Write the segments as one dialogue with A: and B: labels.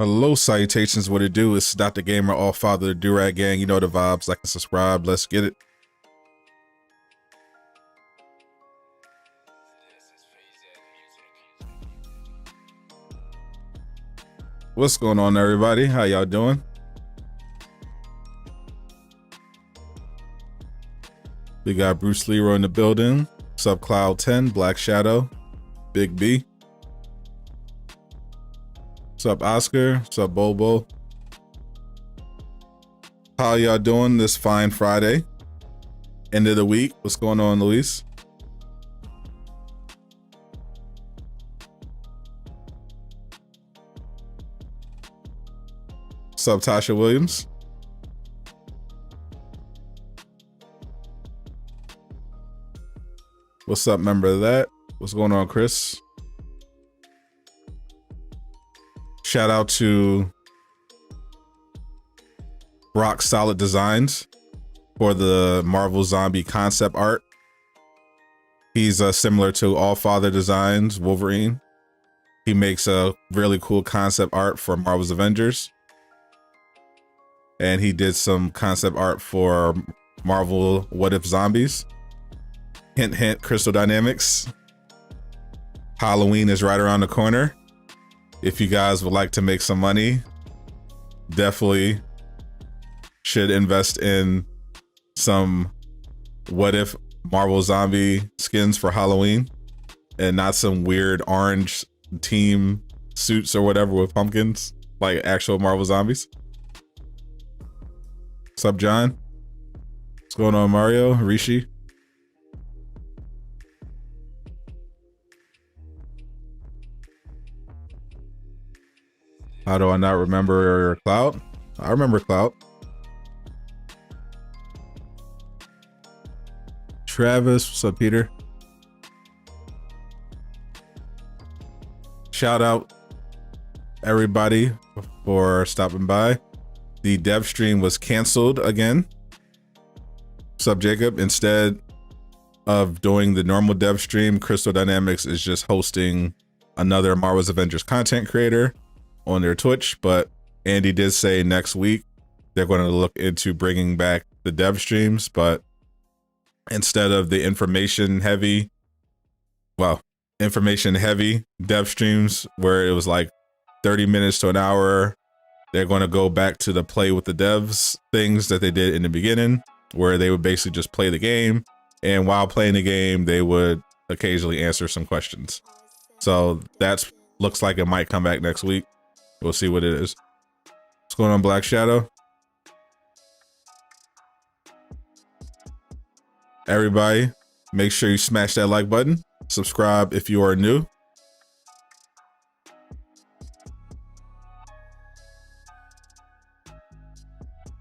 A: Hello, salutations. What it do? It's Dr. Gamer, all father, the Durag Gang. You know the vibes. Like and subscribe. Let's get it. What's going on, everybody? How y'all doing? We got Bruce Leroy in the building. What's up, Cloud 10, Black Shadow, Big B. What's up, Oscar? What's up, Bobo? How y'all doing this fine Friday? End of the week. What's going on, Luis? What's up, Tasha Williams? What's up, member of that? What's going on, Chris? Shout out to Rock Solid Designs for the Marvel Zombie concept art. He's similar to All Father Designs, Wolverine. He makes a really cool concept art for Marvel's Avengers. And he did some concept art for Marvel What If Zombies. Hint, hint, Crystal Dynamics. Halloween is right around the corner. If you guys would like to make some money, definitely should invest in some What If Marvel Zombie skins for Halloween and not some weird orange team suits or whatever with pumpkins, like actual Marvel Zombies. What's up, John? What's going on, Mario? Rishi? How do I not remember Cloud? I remember Cloud. Travis, what's up, Peter? Shout out everybody for stopping by. The dev stream was canceled again. What's up, Jacob? Instead of doing the normal dev stream, Crystal Dynamics is just hosting another Marvel's Avengers content creator on their Twitch, but Andy did say next week they're going to look into bringing back the dev streams, but instead of the information heavy dev streams where it was like 30 minutes to an hour, they're going to go back to the play with the devs things that they did in the beginning, where they would basically just play the game, and while playing the game they would occasionally answer some questions. So that's looks like it might come back next week. We'll see what it is. What's going on, Black Shadow? Everybody, make sure you smash that like button. Subscribe if you are new.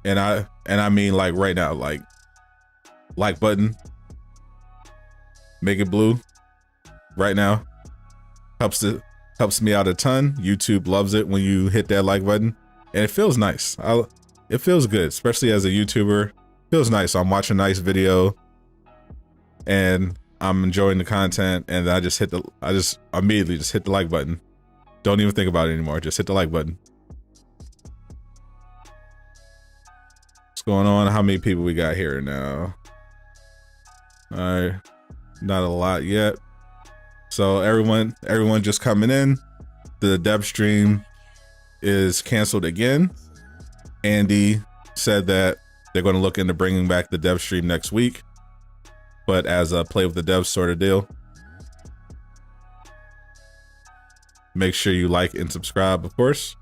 A: And I mean like right now, like button. Make it blue right now. Helps me out a ton. YouTube loves it when you hit that like button, and it feels nice. It feels good, especially as a YouTuber. It feels nice. I'm watching a nice video and I'm enjoying the content, and I just immediately just hit the like button. Don't even think about it anymore. Just hit the like button. What's going on? How many people we got here now? All right, not a lot yet. So everyone just coming in. The dev stream is canceled again. Andy said that they're going to look into bringing back the dev stream next week, but as a play with the devs sort of deal. Make sure you like and subscribe, of course.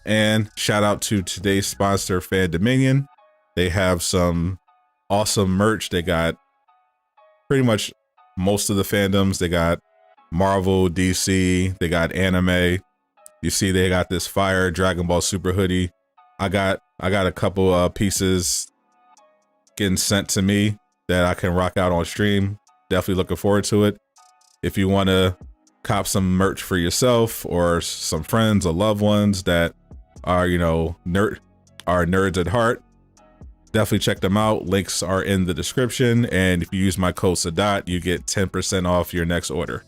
A: And shout out to today's sponsor, Fan Dominion. They have some awesome merch. They got pretty much most of the fandoms. They got Marvel, DC, they got anime. You see they got this fire Dragon Ball Super hoodie. I got a couple pieces getting sent to me that I can rock out on stream. Definitely looking forward to it. If you want to cop some merch for yourself or some friends or loved ones that are, you know, nerds at heart, definitely check them out. Links are in the description, and if you use my code Sadat, you get 10% off your next order.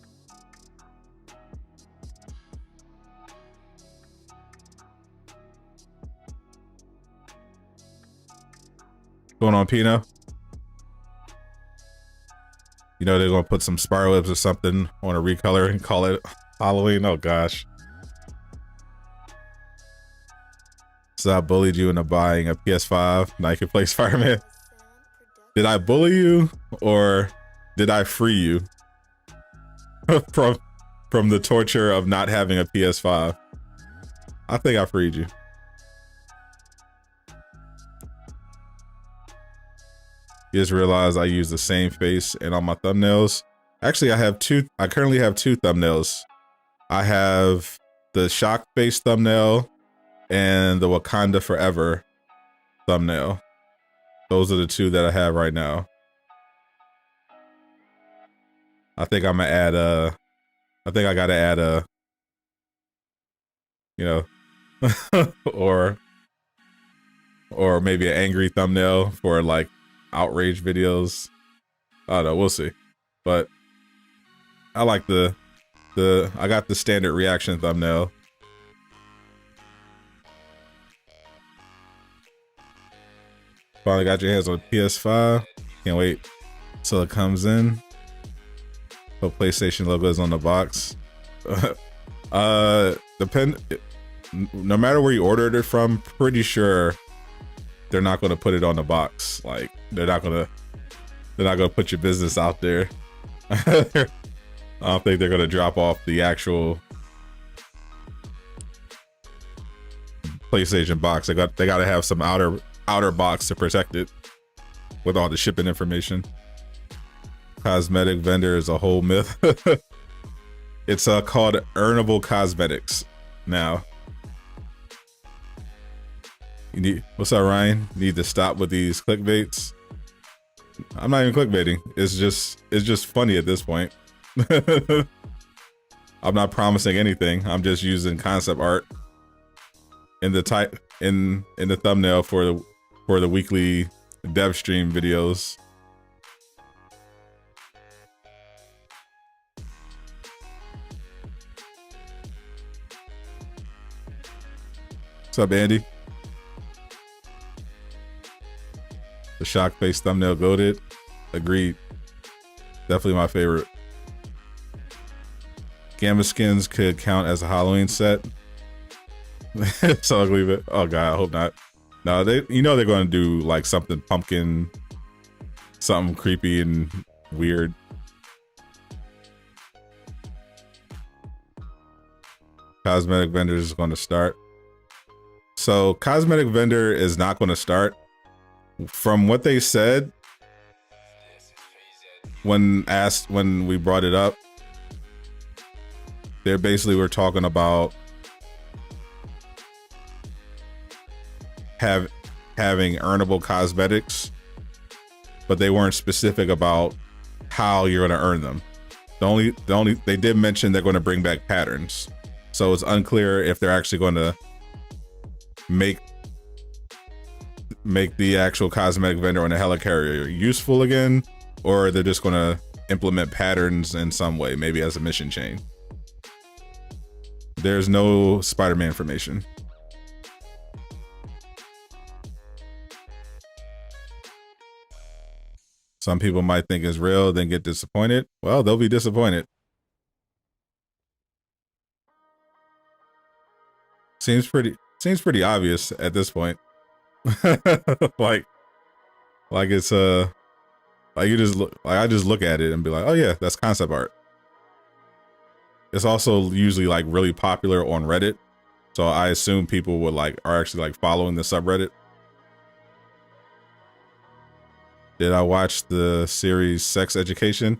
A: Going on, Pino? You know they're gonna put some spiral webs or something on a recolor and call it Halloween. Oh gosh. So I bullied you into buying a PS5. Now you can play Spider-Man. Did I bully you or did I free you from the torture of not having a PS5? I think I freed you. You just realized I use the same face and on my thumbnails. Actually, I currently have two thumbnails. I have the shock face thumbnail and the Wakanda Forever thumbnail. Those are the two that I have right now. I think I'm gonna add I think I gotta add a, you know, or maybe an angry thumbnail for like outrage videos. I don't know, we'll see. But I like I got the standard reaction thumbnail. Finally got your hands on PS5. Can't wait till it comes in. The PlayStation logo is on the box. No matter where you ordered it from, pretty sure they're not going to put it on the box. Like they're not going to put your business out there. I don't think they're going to drop off the actual PlayStation box. They got to have some outer box to protect it with all the shipping information. Cosmetic vendor is a whole myth. It's called earnable cosmetics now. What's up, Ryan? Need to stop with these clickbaits. I'm not even clickbaiting. It's just funny at this point. I'm not promising anything. I'm just using concept art in the in the thumbnail for the weekly dev stream videos. What's up, Andy? The shock face thumbnail goated. Agreed. Definitely my favorite. Gamma skins could count as a Halloween set. So I'll leave it. Oh god, I hope not. No, they're going to do like something pumpkin, something creepy and weird. Cosmetic vendor is going to start. So cosmetic vendor is not going to start. From what they said when we brought it up, they basically were talking about having earnable cosmetics, but they weren't specific about how you're going to earn them. They did mention they're going to bring back patterns, so it's unclear if they're actually going to make the actual cosmetic vendor on the helicarrier useful again, or they're just going to implement patterns in some way, maybe as a mission chain. There's no Spider-Man information. Some people might think it's real, then get disappointed. Well, they'll be disappointed. Seems pretty obvious at this point. like it's like you just look, like I just look at it and be like, oh yeah, that's concept art. It's also usually like really popular on Reddit, so I assume people are actually like following the subreddit. Did I watch the series Sex Education?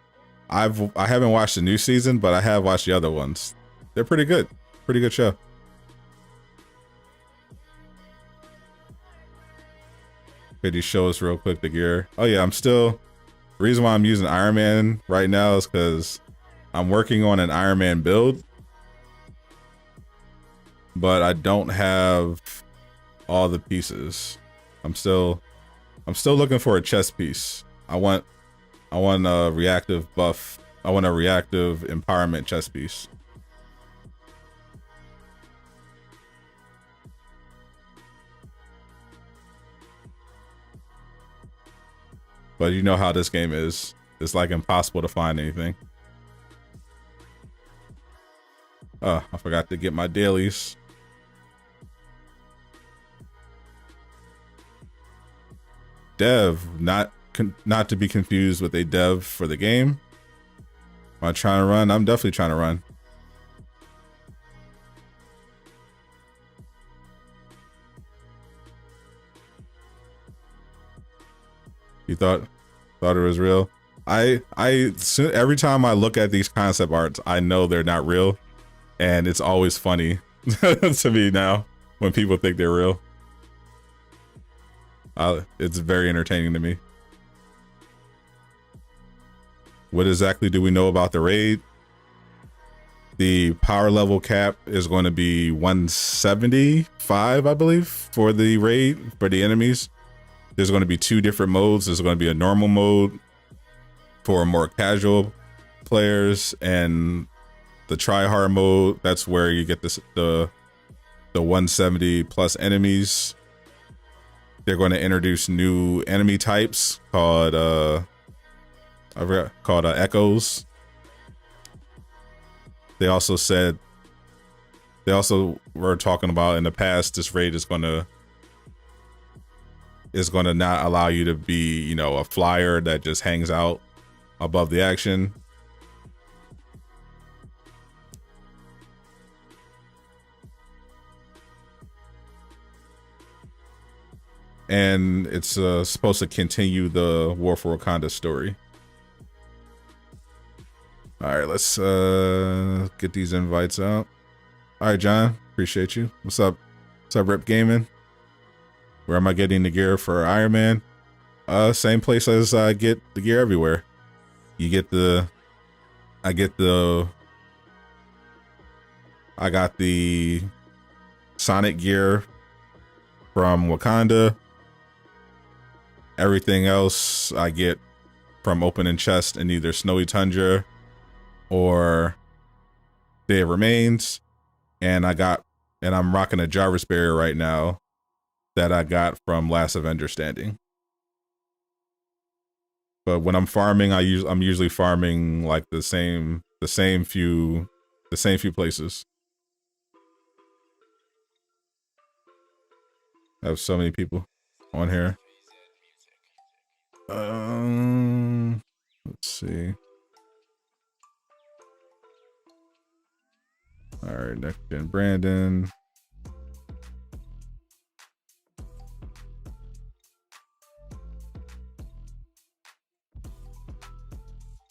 A: I haven't watched the new season, but I have watched the other ones. They're pretty good. Pretty good show. Could you show us real quick the gear? Oh yeah, the reason why I'm using Iron Man right now is because I'm working on an Iron Man build, but I don't have all the pieces. I'm still looking for a chest piece. I want a reactive buff. I want a reactive empowerment chest piece. But you know how this game is. It's like impossible to find anything. Oh, I forgot to get my dailies. Dev, not to be confused with a dev for the game. Am I trying to run? I'm definitely trying to run. You thought it was real? Every time I look at these concept arts, I know they're not real, and it's always funny to me now when people think they're real. It's very entertaining to me. What exactly do we know about the raid? The power level cap is going to be 175, I believe, for the raid, for the enemies. There's going to be 2 different modes. There's going to be a normal mode for more casual players, and the try-hard mode, that's where you get the 170 plus enemies. They're going to introduce new enemy types called echoes. They also were talking about in the past, this raid is going to not allow you to be, you know, a flyer that just hangs out above the action. And it's supposed to continue the War for Wakanda story. All right, let's get these invites out. All right, John, appreciate you. What's up? What's up, Rip Gaming? Where am I getting the gear for Iron Man? Same place as I get the gear everywhere. I got the Sonic gear from Wakanda. Everything else I get from opening chest in either Snowy Tundra or Day of Remains. And I'm rocking a Jarvis barrier right now that I got from Last Avenger Standing. But when I'm farming, I'm usually farming like the same few places. I have so many people on here. Let's see. All right, next gen Brandon.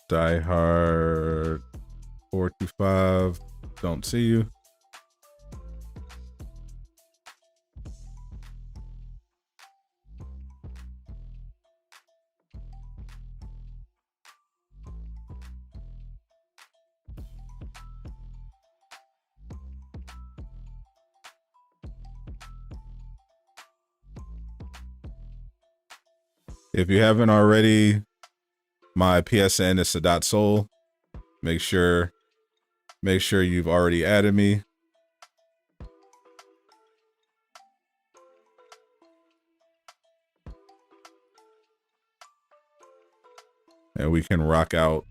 A: Die Hard 425. Don't see you. If you haven't already, my PSN is Sadat Make sure you've already added me. And we can rock out.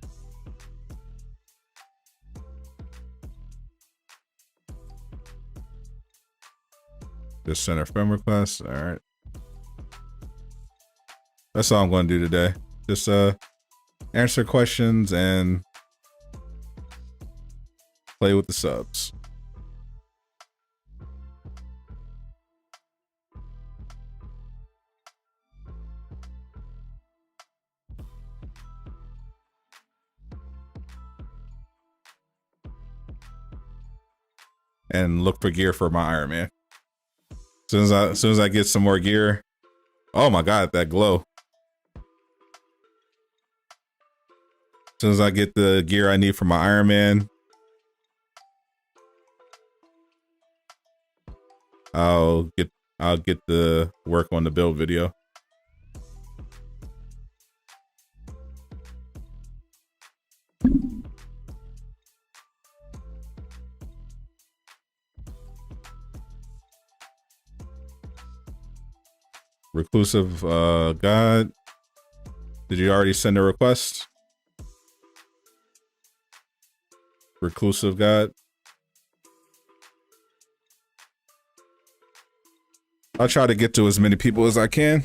A: Just send a friend request. All right. That's all I'm going to do today. Just answer questions and play with the subs. And look for gear for my Iron Man. As soon as I get some more gear. Oh my God, that glow. As soon as I get the gear I need for my Iron Man, I'll get the work on the build video. Reclusive God. Did you already send a request? Reclusive God. I'll try to get to as many people as I can.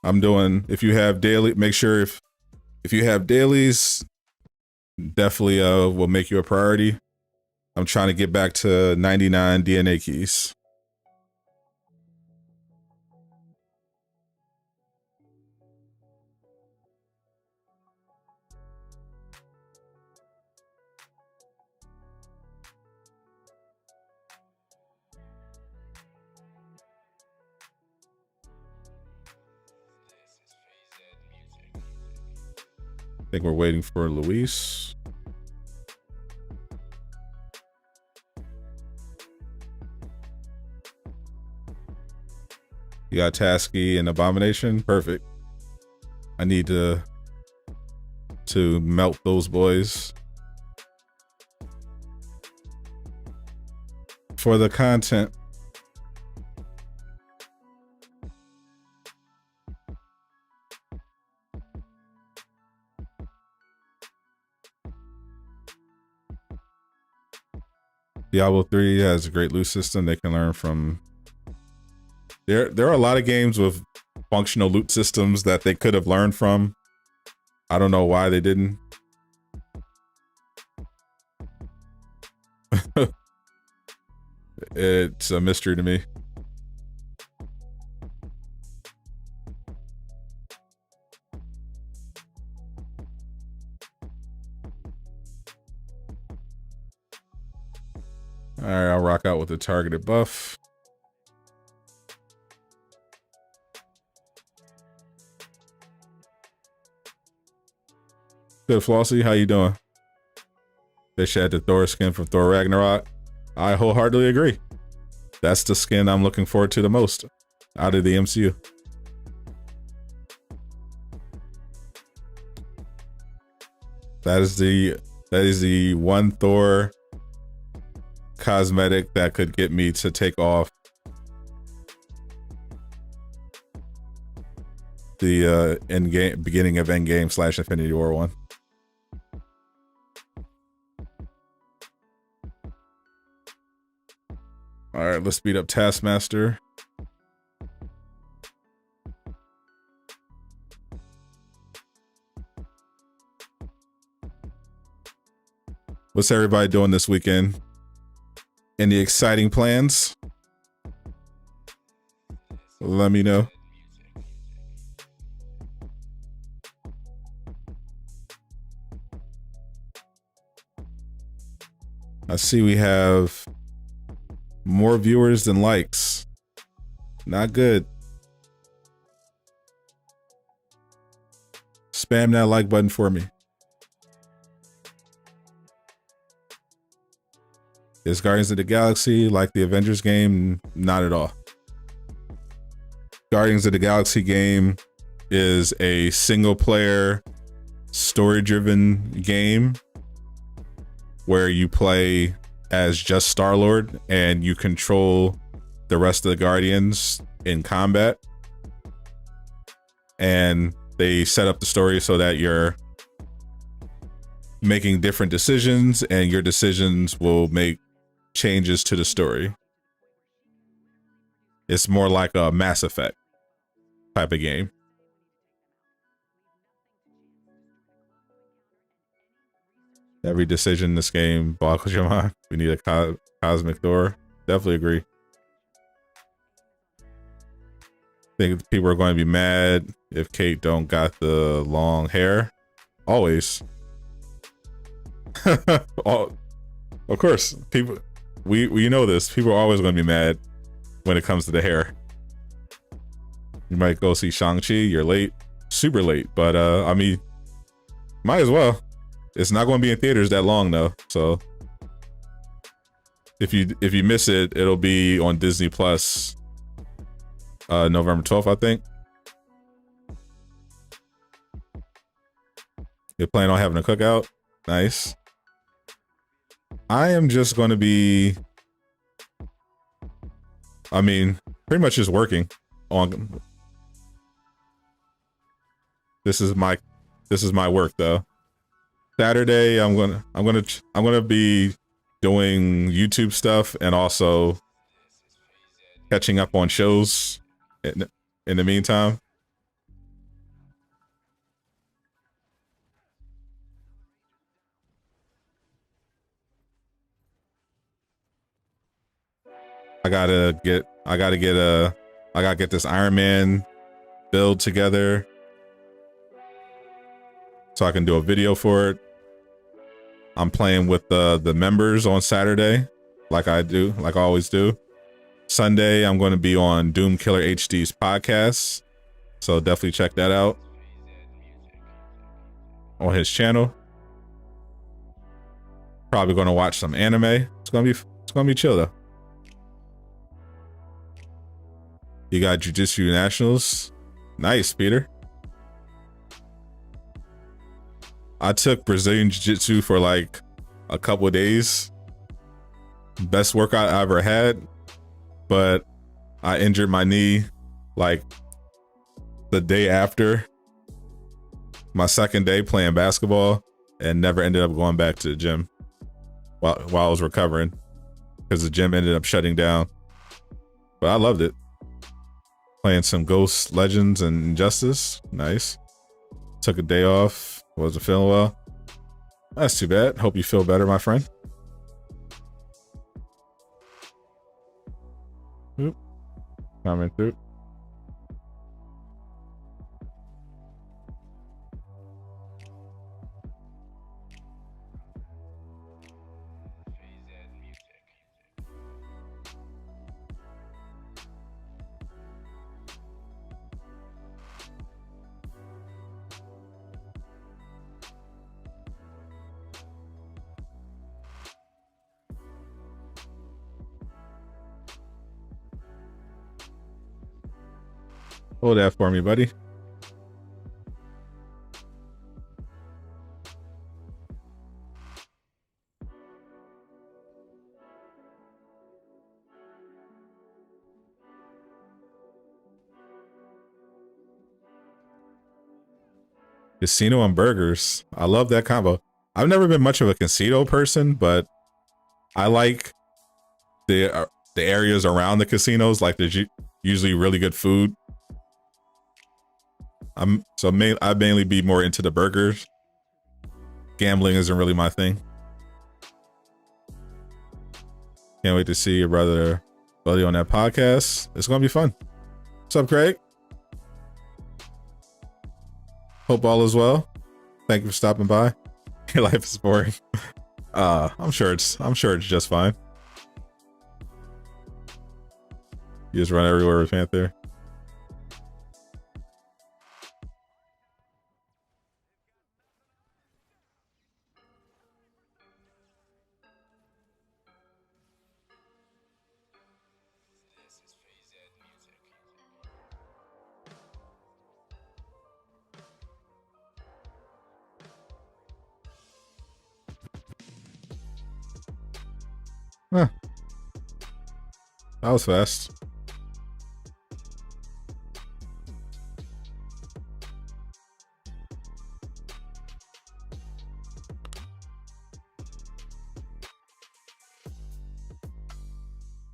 A: I'm doing, if you have daily, make sure if you have dailies, definitely will make you a priority. I'm trying to get back to 99 DNA keys. I think we're waiting for Luis. You got Tasky and Abomination. Perfect. I need to melt those boys. For the content. Diablo 3 has a great loot system. They can learn from. There are a lot of games with functional loot systems that they could have learned from. I don't know why they didn't. It's a mystery to me. All right, I'll rock out with the targeted buff. Good, Flossie. How you doing? They should add the Thor skin from Thor Ragnarok. I wholeheartedly agree. That's the skin I'm looking forward to the most out of the MCU. That is the one Thor cosmetic that could get me to take off the beginning of Endgame / Infinity War one. All right, let's speed up Taskmaster. What's everybody doing this weekend? Any exciting plans? Let me know. I see we have more viewers than likes. Not good. Spam that like button for me. Is Guardians of the Galaxy like the Avengers game? Not at all. Guardians of the Galaxy game is a single player, story driven game where you play as just Star-Lord and you control the rest of the Guardians in combat. And they set up the story so that you're making different decisions and your decisions will make changes to the story. It's more like a Mass Effect type of game. Every decision in this game boggles your mind. We need a cosmic Thor. Definitely agree. Think people are going to be mad if Kate don't got the long hair. Always. Of course, people. We know this. People are always going to be mad when it comes to the hair. You might go see Shang-Chi. You're late, super late, but I mean, might as well. It's not going to be in theaters that long though, so if you miss it, it'll be on Disney Plus November 12th, I think. You're planning on having a cookout? Nice. I am just going to be, I mean, pretty much just working on This is my work though. Saturday, I'm gonna be doing YouTube stuff and also catching up on shows in the meantime. I gotta get this Iron Man build together so I can do a video for it. I'm playing with the members on Saturday, like I always do. Sunday, I'm going to be on Doom Killer HD's podcast, so definitely check that out on his channel. Probably going to watch some anime. It's gonna be chill though. You got Jiu-Jitsu Nationals. Nice, Peter. I took Brazilian Jiu-Jitsu for like a couple of days. Best workout I ever had, but I injured my knee like the day after my second day playing basketball and never ended up going back to the gym while I was recovering because the gym ended up shutting down. But I loved it. Playing some Ghost Legends and Injustice. Nice. Took a day off. Wasn't feeling well. That's too bad. Hope you feel better, my friend. Oop. Coming through. Hold that for me, buddy. Casino and burgers. I love that combo. I've never been much of a casino person, but I like the areas around the casinos. Like there's usually really good food. I mainly be more into the burgers. Gambling isn't really my thing. Can't wait to see your brother Buddy on that podcast. It's gonna be fun. What's up, Craig? Hope all is well. Thank you for stopping by. Your life is boring. I'm sure it's just fine. You just run everywhere with Panther. Huh. That was fast.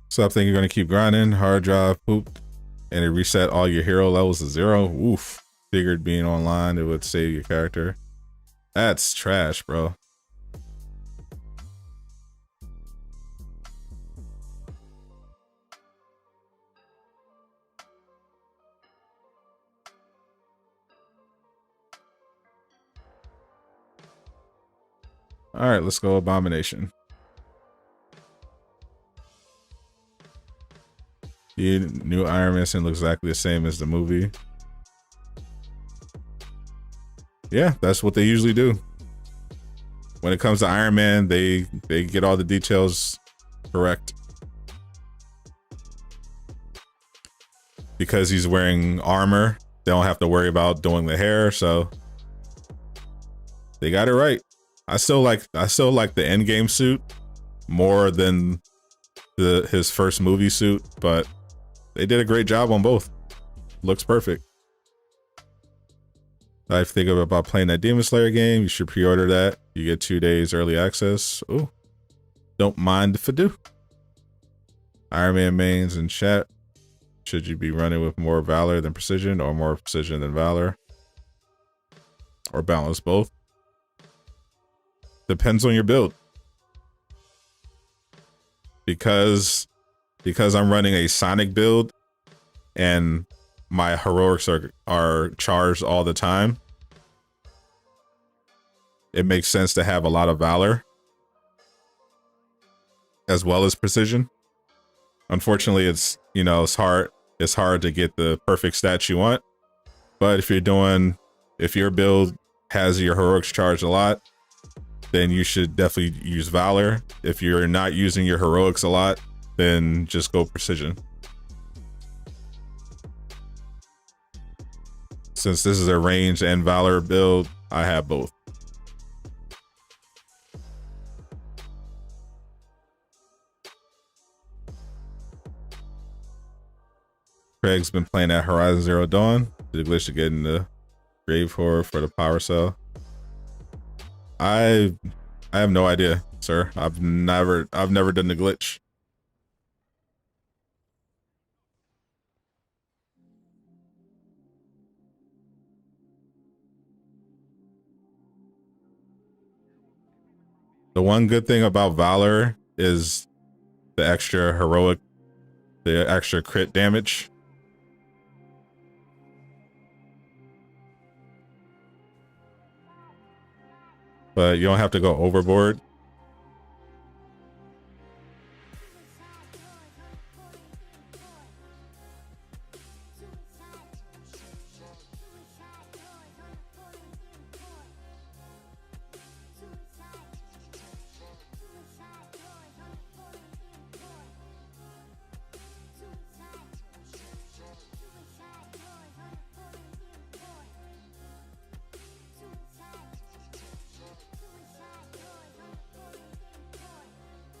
A: So I think you're going to keep grinding. Hard drive pooped and it reset all your hero levels to 0. Oof. Figured being online, it would save your character. That's trash, bro. All right, let's go Abomination. The new Iron Man looks exactly the same as the movie. Yeah, that's what they usually do. When it comes to Iron Man, they get all the details correct. Because he's wearing armor, they don't have to worry about doing the hair, so they got it right. I still like the Endgame suit more than his first movie suit, but they did a great job on both. Looks perfect. I think about playing that Demon Slayer game. You should pre-order that. You get 2 days early access. Oh, don't mind if I do. Iron Man mains in chat. Should you be running with more Valor than Precision or more Precision than Valor? Or balance both? Depends on your build. Because I'm running a Sonic build and my heroics are charged all the time, it makes sense to have a lot of Valor as well as Precision. Unfortunately, it's hard to get the perfect stats you want. But if your build has your heroics charged a lot, then you should definitely use Valor. If you're not using your heroics a lot, then just go Precision. Since this is a range and Valor build, I have both. Craig's been playing at Horizon Zero Dawn. Did glitch to get in the grave horror for the power cell? I have no idea, sir. I've never done the glitch. The one good thing about Valor is the extra heroic, the extra crit damage. But you don't have to go overboard.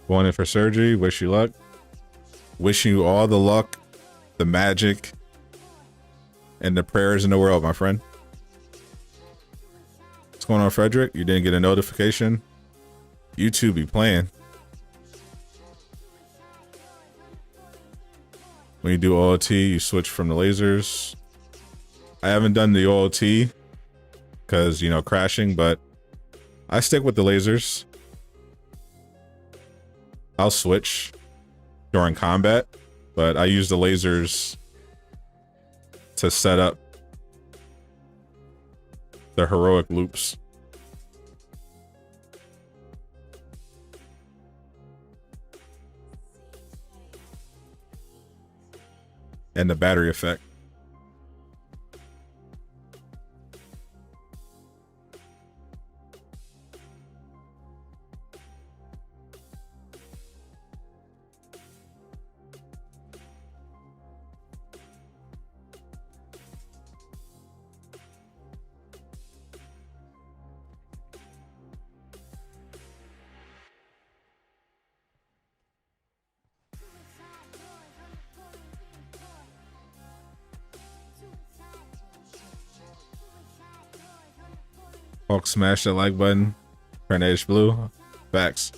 A: Going in for surgery. Wish you luck. Wishing you all the luck, the magic, and the prayers in the world, my friend. What's going on, Frederick? You didn't get a notification? You two be playing. When you do OLT, you switch from the lasers. I haven't done the OLT because, crashing, but I stick with the lasers. I'll switch during combat, but I use the lasers to set up the heroic loops. And the battery effect. Hulk smash that like button. Carnage blue. Facts.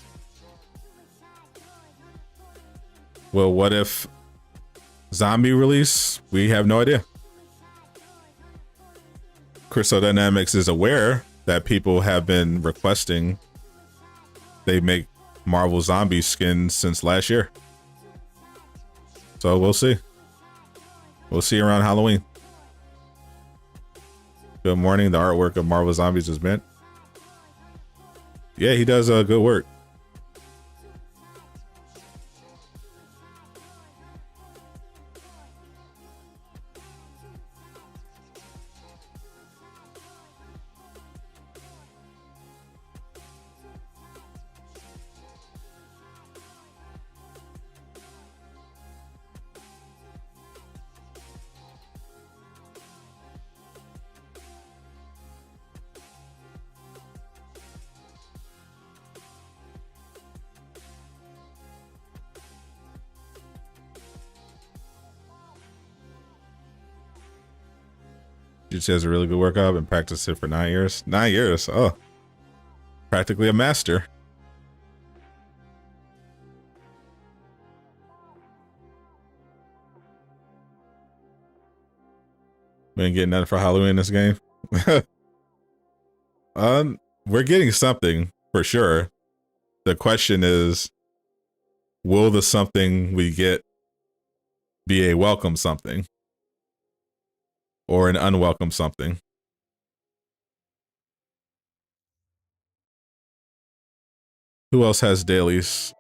A: Well, what if zombie release? We have no idea. Crystal Dynamics is aware that people have been requesting they make Marvel zombie skins since last year. So we'll see. We'll see around Halloween. Good morning. The artwork of Marvel Zombies is mint. Yeah, he does good work. She has a really good workout and practiced it for 9 years. 9 years. Oh, practically a master. We ain't getting nothing for Halloween in this game. We're getting something for sure. The question is, will the something we get be a welcome something or an unwelcome something? Who else has dailies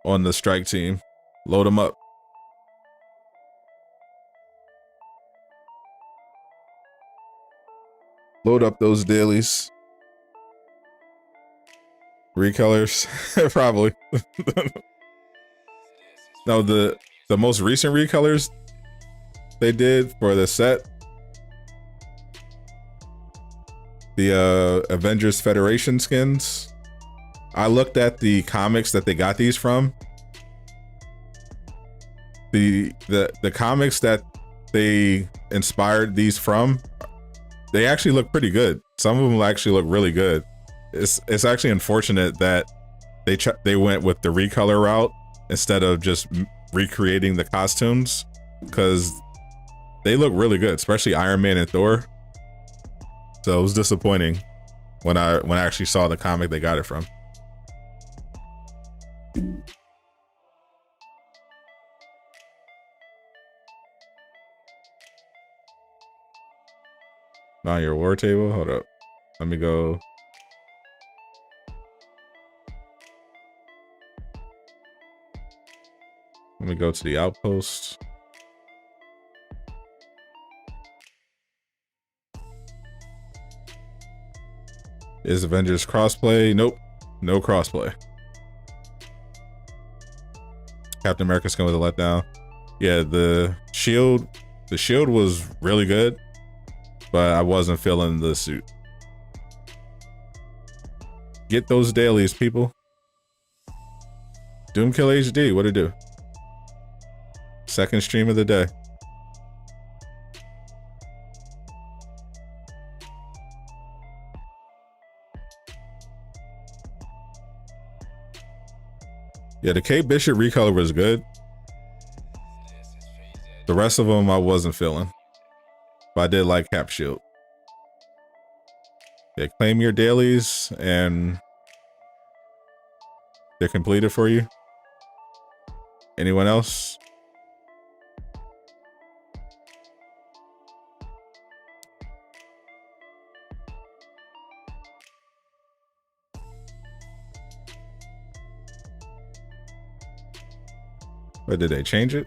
A: on the strike team? Load them up. Load up those dailies. Recolors, probably. No, the most recent recolors they did for the set, the Avengers Federation skins. I looked at the comics that they got these from. The comics that they inspired these from, they actually look pretty good. Some of them actually look really good. It's actually unfortunate that they went with the recolor route instead of just recreating the costumes, because they look really good, especially Iron Man and Thor. So it was disappointing when I actually saw the comic they got it from. Not your war table. Hold up. Let me go. Let me go to the outpost. Is Avengers crossplay? Nope. No crossplay. Captain America's coming with a letdown. Yeah, the shield was really good, but I wasn't feeling the suit. Get those dailies, people. Doomkill HD, what'd it do? Second stream of the day. Yeah, the Kate Bishop recolor was good. The rest of them I wasn't feeling. But I did like Cap Shield. Yeah, claim your dailies and they're completed for you. Anyone else? Or did they change it?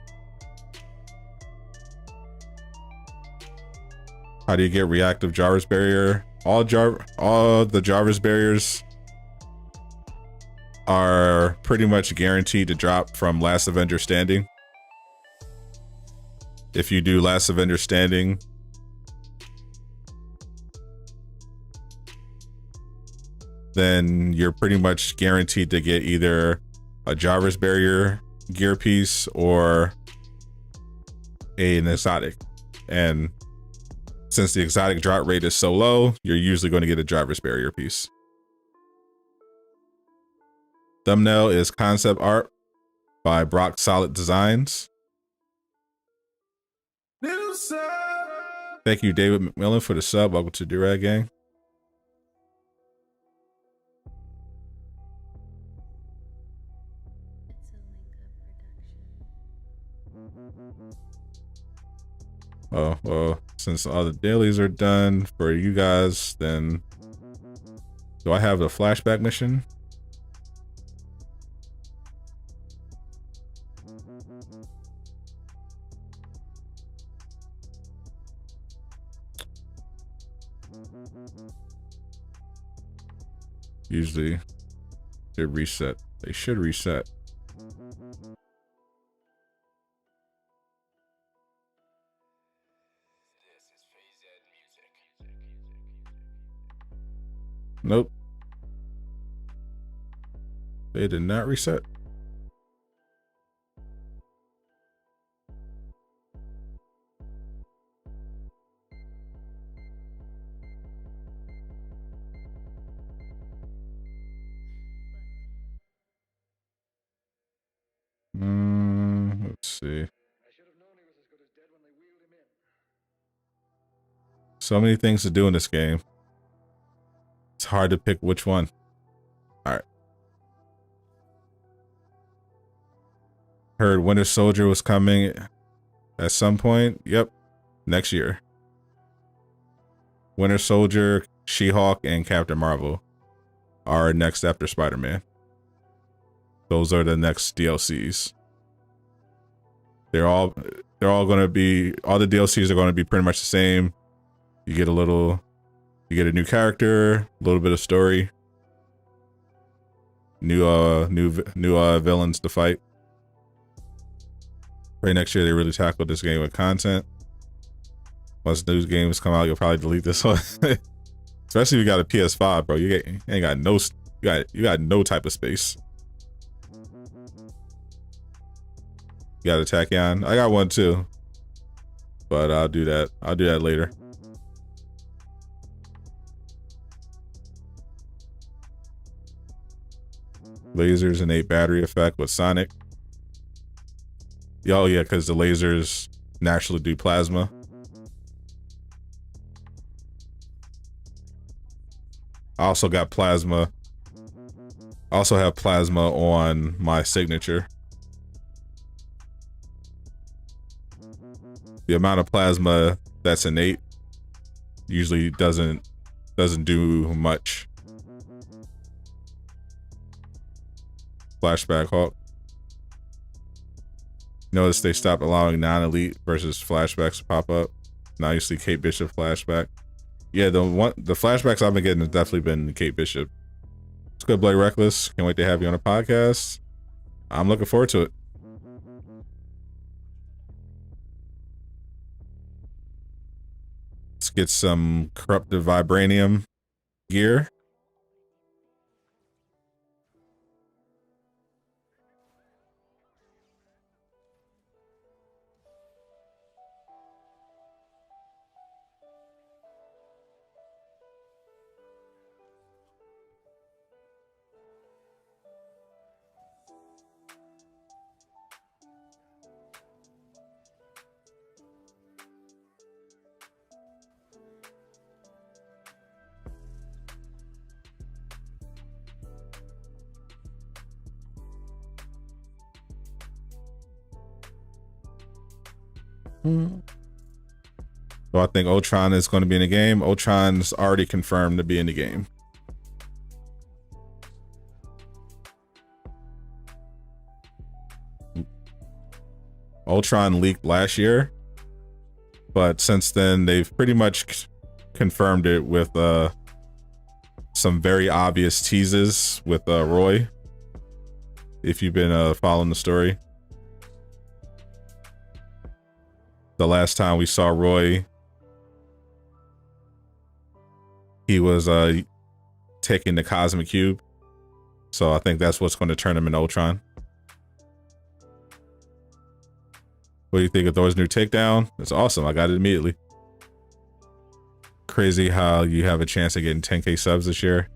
A: How do you get reactive Jarvis barrier? All the Jarvis barriers are pretty much guaranteed to drop from Last Avenger Standing. If you do Last Avenger Standing, then you're pretty much guaranteed to get either a Jarvis barrier gear piece or an exotic. And since the exotic drop rate is so low, you're usually going to get a Jarvis barrier piece. Thumbnail is concept art by Brock Solid Designs. Thank you, David McMillan, for the sub. Welcome to Durag Gang. Oh, well, since all the dailies are done for you guys, then do I have a flashback mission? Usually they reset. They should reset. Nope. They did not reset. see. So many things to do in this game. It's hard to pick which one. All right. Heard Winter Soldier was coming at some point. Yep. Next year. Winter Soldier, She-Hulk, and Captain Marvel are next after Spider-Man. Those are the next DLCs. They're all going to be, all the DLCs are going to be pretty much the same. You get a new character, a little bit of story, new villains to fight. Right, next year they really tackled this game with content. Once new games come out, you'll probably delete this one. Especially if you got a PS5, bro. You ain't got no, you got no type of space. You got a Takedown. I got one too, but I'll do that. I'll do that later. Lasers innate battery effect with Sonic. Oh yeah, because the lasers naturally do plasma. I also got plasma. I also have plasma on my signature. The amount of plasma that's innate usually doesn't do much. Flashback Hulk. Notice they stopped allowing non-elite versus flashbacks to pop up. Now you see Kate Bishop flashback. Yeah, the flashbacks I've been getting has definitely been Kate Bishop. It's good, Blake Reckless. Can't wait to have you on the podcast. I'm looking forward to it. Let's get some corrupted vibranium gear. So I think Ultron is going to be in the game. Ultron's already confirmed to be in the game. Ultron leaked last year, but since then they've pretty much confirmed it with some very obvious teases with Roy. If you've been following the story. The last time we saw Roy, he was taking the Cosmic Cube. So I think that's what's going to turn him into Ultron. What do you think of Thor's new Takedown? It's awesome. I got it immediately. Crazy how you have a chance of getting 10K subs this year.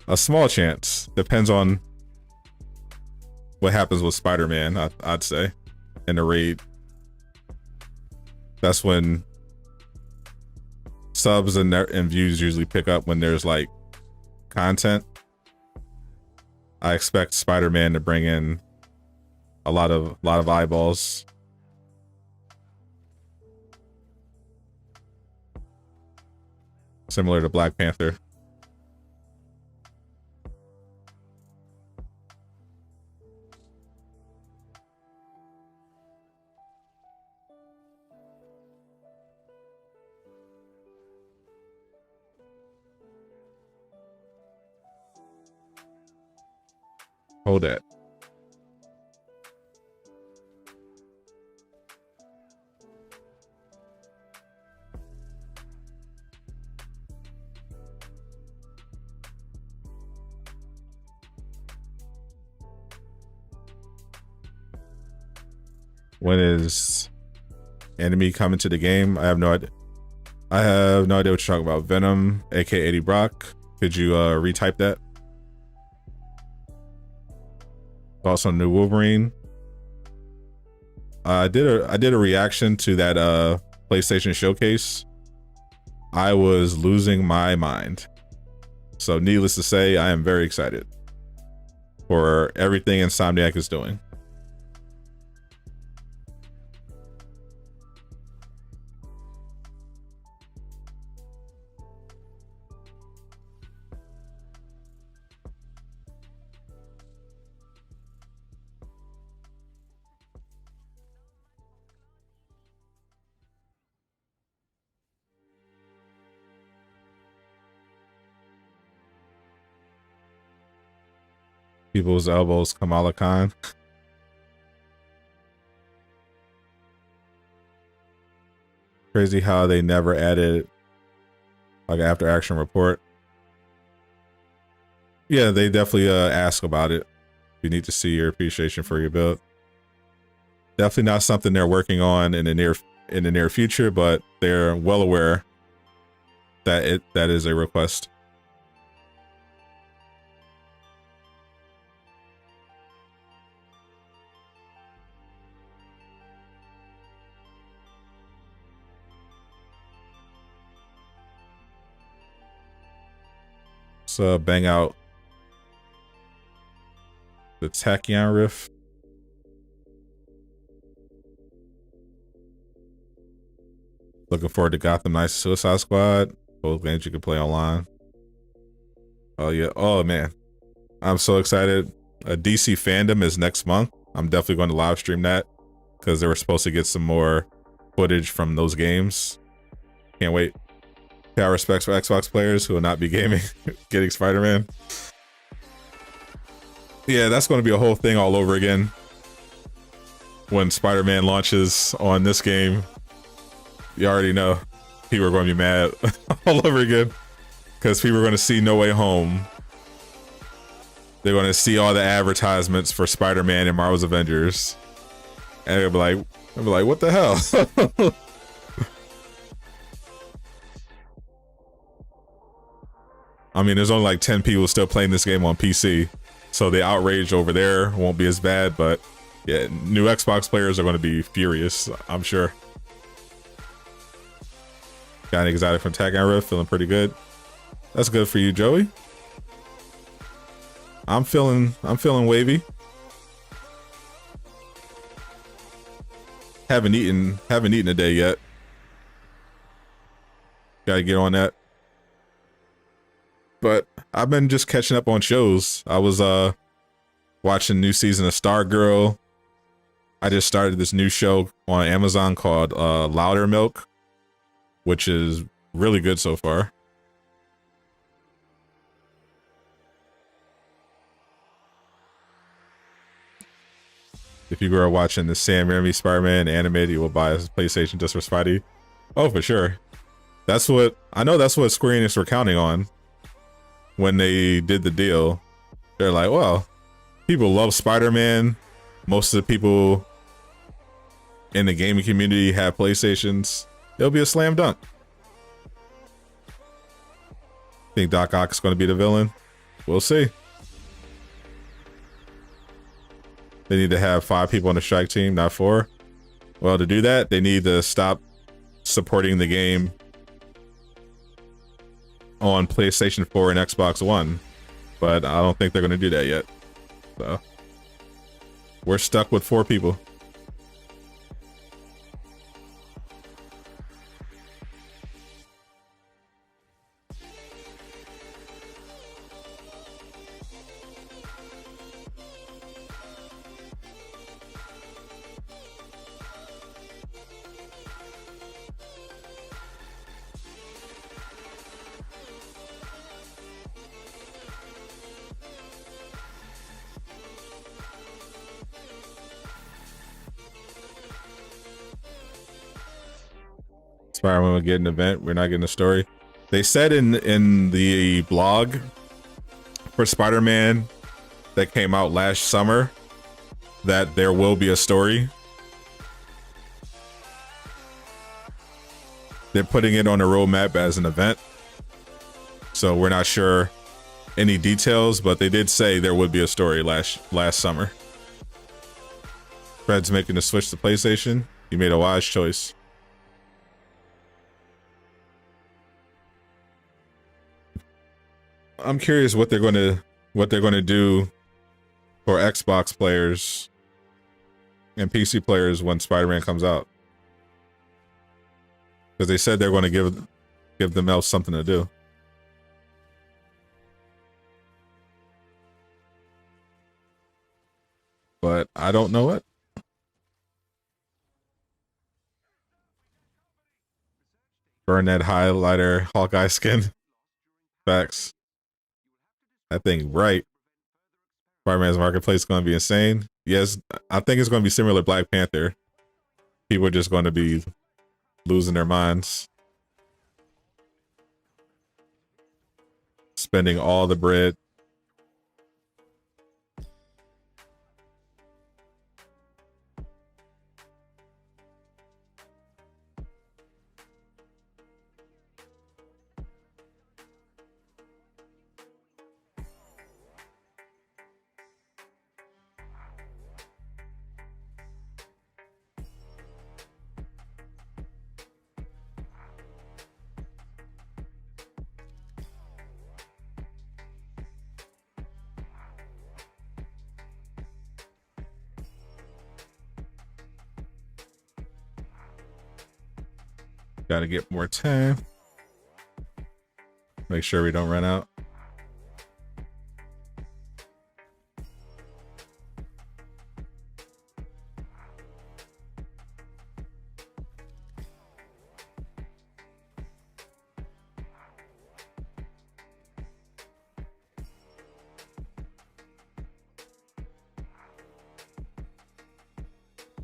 A: A small chance. Depends on what happens with Spider-Man, I'd say, in the raid. That's when subs and views usually pick up, when there's like content. I expect Spider-Man to bring in a lot of eyeballs. Similar to Black Panther. Hold that. When is enemy coming to the game? I have no idea. I have no idea what you're talking about. Venom, aka Eddie Brock. Could you retype that? Also, new Wolverine. I did a reaction to that PlayStation Showcase. I was losing my mind. So needless to say, I am very excited for everything Insomniac is doing. People's elbows, Kamala Khan. Crazy how they never added like an after action report. Yeah, they definitely ask about it. You need to see your appreciation for your build. Definitely not something they're working on in the near future, but they're well aware that that is a request. So bang out the Takedown riff. Looking forward to Gotham Knights Suicide Squad. Both games you can play online. Oh yeah. Oh man. I'm so excited. DC Fandom is next month. I'm definitely going to live stream that because they were supposed to get some more footage from those games. Can't wait. Pay our respects for Xbox players who will not be gaming, getting Spider-Man. Yeah, that's going to be a whole thing all over again. When Spider-Man launches on this game, you already know people are going to be mad all over again. Because people are going to see No Way Home. They're going to see all the advertisements for Spider-Man and Marvel's Avengers. And they'll be like, what the hell? I mean, there's only like 10 people still playing this game on PC, so the outrage over there won't be as bad, but yeah, new Xbox players are going to be furious, I'm sure. Got an exotic from Takedown Rift, feeling pretty good. That's good for you, Joey. I'm feeling wavy. Haven't eaten a day yet. Gotta get on that. But I've been just catching up on shows. I was watching new season of Stargirl. I just started this new show on Amazon called Louder Milk, which is really good so far. If you were watching the Sam Raimi Spider-Man animated, you will buy a PlayStation just for Spidey. Oh, for sure. That's what Square Enix were counting on when they did the deal. They're like, well, people love Spider-Man. Most of the people in the gaming community have PlayStations. It'll be a slam dunk. Think Doc Ock is going to be the villain? We'll see. They need to have 5 people on the strike team, not 4. Well, to do that, they need to stop supporting the game on PlayStation 4 and Xbox One. But I don't think they're going to do that yet. So we're stuck with 4 people. Spider-Man will get an event. We're not getting a story. They said in the blog for Spider-Man that came out last summer that there will be a story. They're putting it on the roadmap as an event. So we're not sure any details, but they did say there would be a story last summer. Fred's making the switch to PlayStation. You made a wise choice. I'm curious what they're going to do for Xbox players and PC players when Spider-Man comes out, because they said they're going to give them else something to do. But I don't know it. Burn that highlighter Hawkeye skin. Facts. That thing bright. Spider-Man's marketplace is going to be insane. Yes, I think it's going to be similar to Black Panther. People are just going to be losing their minds, spending all the bread. Gotta get more time. Make sure we don't run out.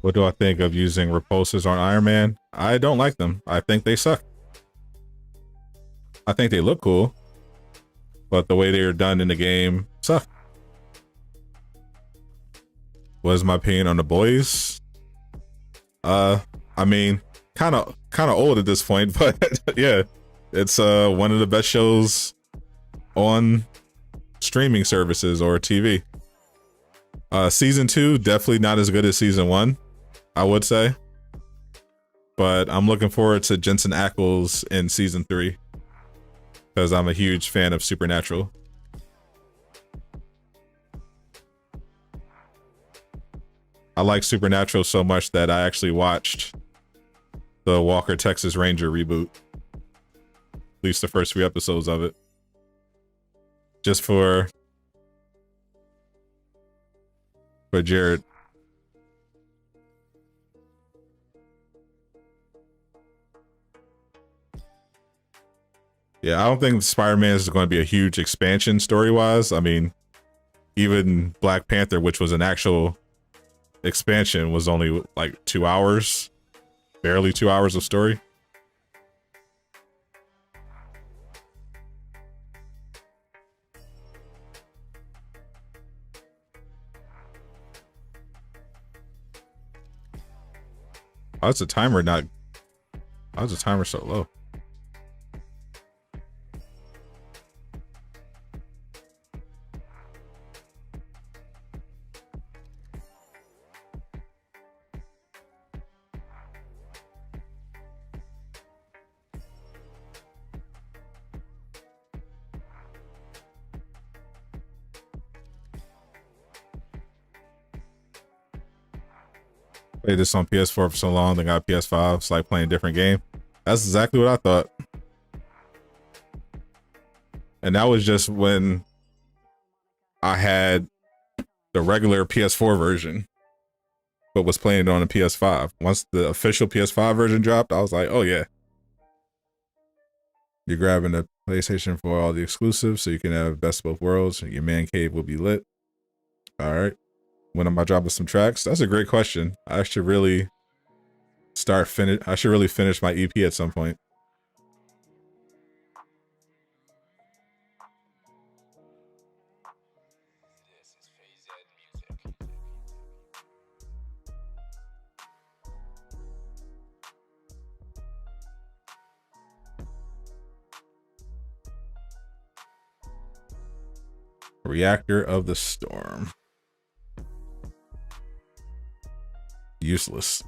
A: What do I think of using repulsors on Iron Man? I don't like them. I think they suck. I think they look cool, but the way they are done in the game suck. What is my opinion on The Boys? I mean, kind of old at this point, but yeah, it's one of the best shows on streaming services or TV. Season 2 definitely not as good as season 1, I would say, but I'm looking forward to Jensen Ackles in season 3 because I'm a huge fan of Supernatural. I like Supernatural so much that I actually watched the Walker Texas Ranger reboot, at least the first 3 episodes of it, just for Jared. Yeah, I don't think Spider-Man is going to be a huge expansion story-wise. I mean, even Black Panther, which was an actual expansion, was only like 2 hours, barely 2 hours of story. How's the timer not? How's the timer so low? Played this on PS4 for so long, then got PS5. It's like playing a different game. That's exactly what I thought. And that was just when I had the regular PS4 version, but was playing it on a PS5. Once the official PS5 version dropped, I was like, oh yeah. You're grabbing the PlayStation for all the exclusives so you can have best of both worlds. Your man cave will be lit. All right. When am I dropping some tracks? That's a great question. I should really finish my EP at some point. Reactor of the Storm. Useless.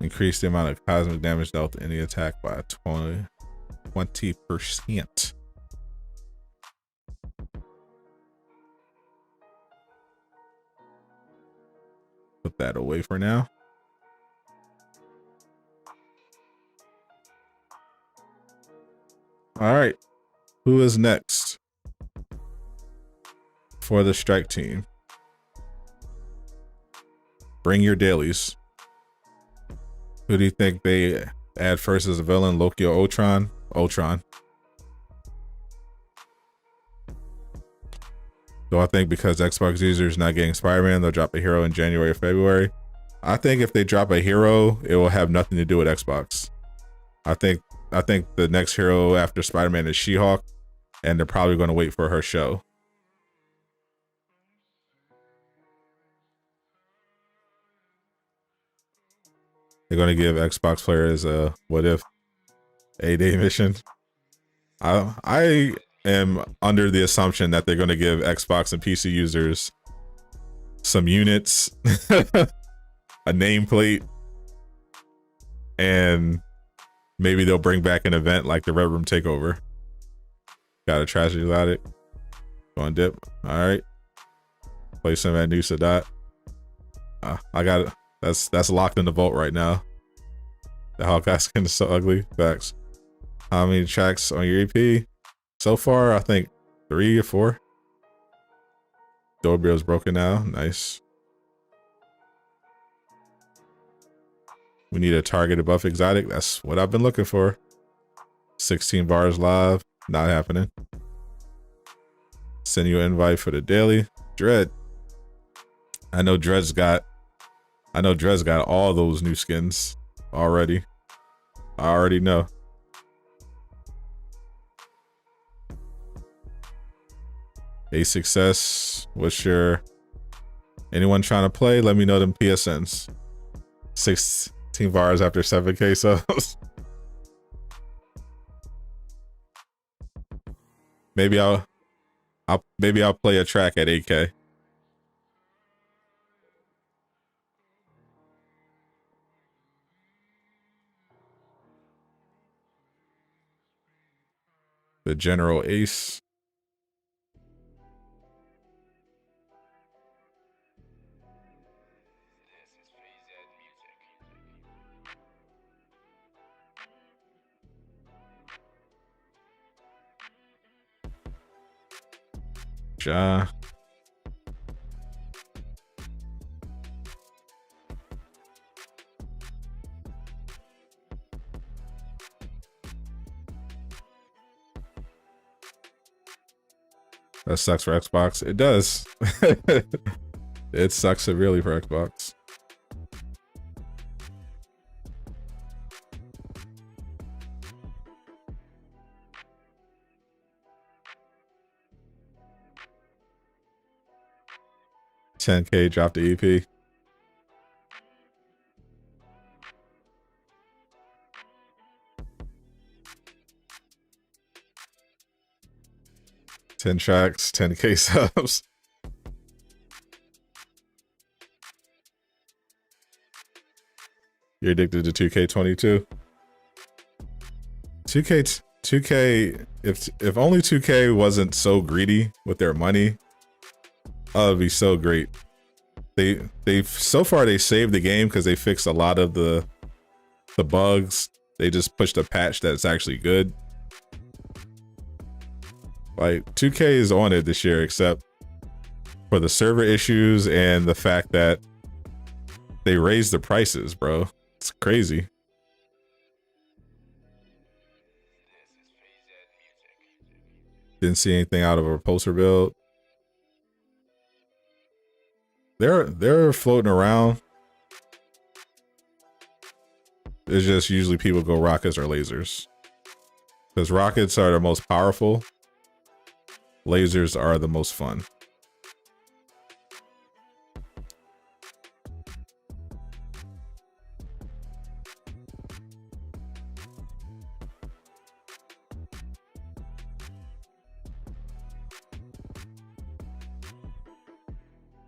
A: Increase the amount of cosmic damage dealt to any attack by 20%. Put that away for now. All right. Who is next for the strike team? Bring your dailies. Who do you think they add first as a villain? Loki or Ultron? Ultron. Do I think because Xbox users not getting Spider-Man, they'll drop a hero in January or February? I think if they drop a hero, it will have nothing to do with Xbox. I think the next hero after Spider-Man is She-Hulk, and they're probably going to wait for her show. They're going to give Xbox players a what if 8-day mission. I am under the assumption that they're going to give Xbox and PC users some units, a nameplate, and maybe they'll bring back an event like the Red Room Takeover. Got a tragedy about it. Go on dip. All right. Play some at New Sadat. I got it. That's locked in the vault right now. The Hawkeye skin is so ugly. Facts. How many tracks on your EP? So far, I think 3 or 4. Doorbell's broken now. Nice. We need a targeted buff exotic. That's what I've been looking for. 16 bars live. Not happening. Send you an invite for the daily. Dread. I know Dred's got all those new skins already. I already know. A success. What's your anyone trying to play? Let me know them PSNs. 16 bars after 7K subs. Maybe I'll play a track at 8K. The General Ace. Ja. That sucks for Xbox. It does. It sucks severely for Xbox. $10K drop the EP. $10 tracks, 10K subs. You're addicted to 2K22. 2K. If only 2K wasn't so greedy with their money, oh, it'd be so great. They've so far they saved the game because they fixed a lot of the bugs. They just pushed a patch that's actually good. Like 2K is on it this year, except for the server issues and the fact that they raised the prices, bro. It's crazy. Didn't see anything out of a repulsor build. They're floating around. It's just usually people go rockets or lasers. Because rockets are the most powerful. Lasers are the most fun.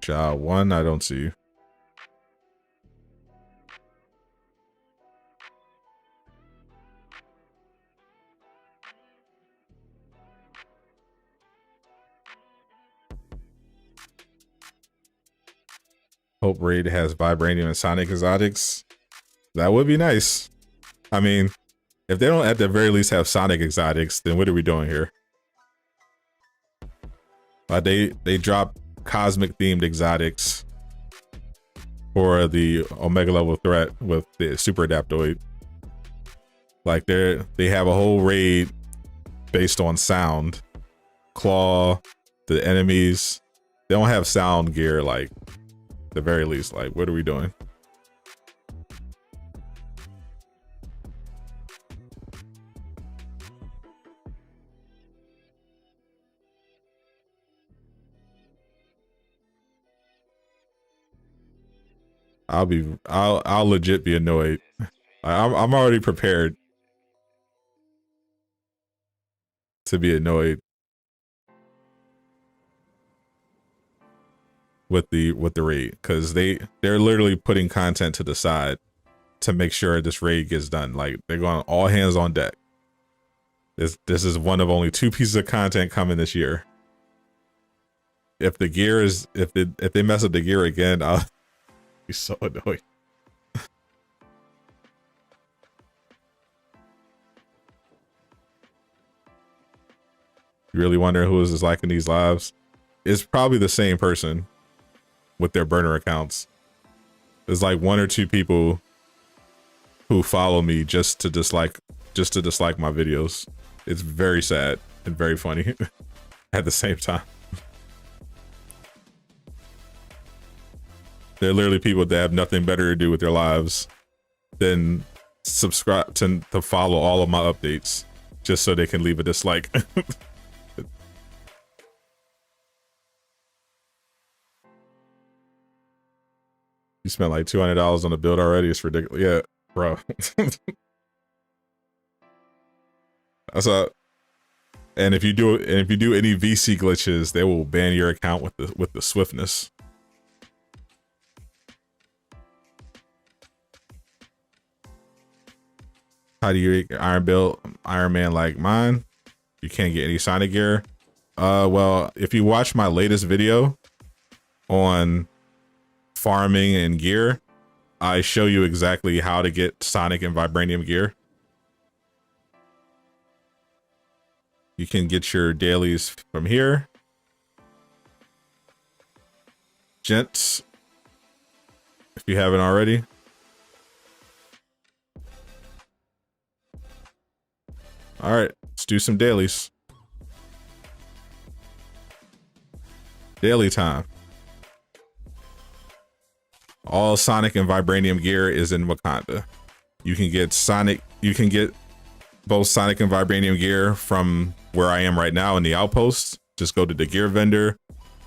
A: One, I don't see. Hope Raid has Vibranium and Sonic exotics. That would be nice. I mean, if they don't at the very least have Sonic exotics, then what are we doing here? They drop cosmic themed exotics for the Omega level threat with the Super Adaptoid. Like they have a whole raid based on sound. Claw, the enemies. They don't have sound gear, like at the very least. Like, what are we doing? I'll legit be annoyed. I'm already prepared to be annoyed with the raid, because they're literally putting content to the side to make sure this raid gets done. Like, they're going all hands on deck. This is one of only 2 pieces of content coming this year. If the gear is if they mess up the gear again, I'll be so annoyed. You really wonder who is liking these lives? It's probably the same person with their burner accounts. There's like 1 or 2 people who follow me just to dislike my videos. It's very sad and very funny at the same time. They're literally people that have nothing better to do with their lives than subscribe to follow all of my updates just so they can leave a dislike. You spent like $200 on the build already. It's ridiculous. Yeah, bro. That's up. And if you do any VC glitches, they will ban your account with the swiftness. How do you get Iron Man like mine? You can't get any Sonic gear. Well, if you watch my latest video on farming and gear, I show you exactly how to get Sonic and Vibranium gear. You can get your dailies from here. Gents, if you haven't already. All right, let's do some dailies. Daily time. All Sonic and Vibranium gear is in Wakanda. You can get both Sonic and Vibranium gear from where I am right now in the outpost. Just go to the gear vendor,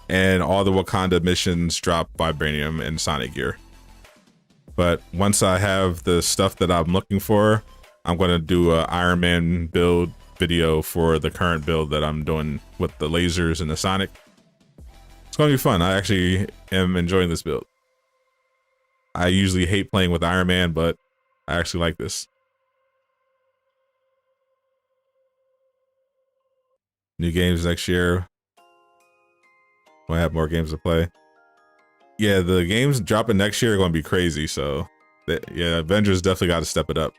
A: and all the Wakanda missions drop Vibranium and Sonic gear. But once I have the stuff that I'm looking for, I'm going to do a Iron Man build video for the current build that I'm doing with the lasers and the Sonic. It's going to be fun. I actually am enjoying this build. I usually hate playing with Iron Man, but I actually like this. New games next year. We'll have more games to play. Yeah, the games dropping next year are going to be crazy. So, yeah, Avengers definitely got to step it up.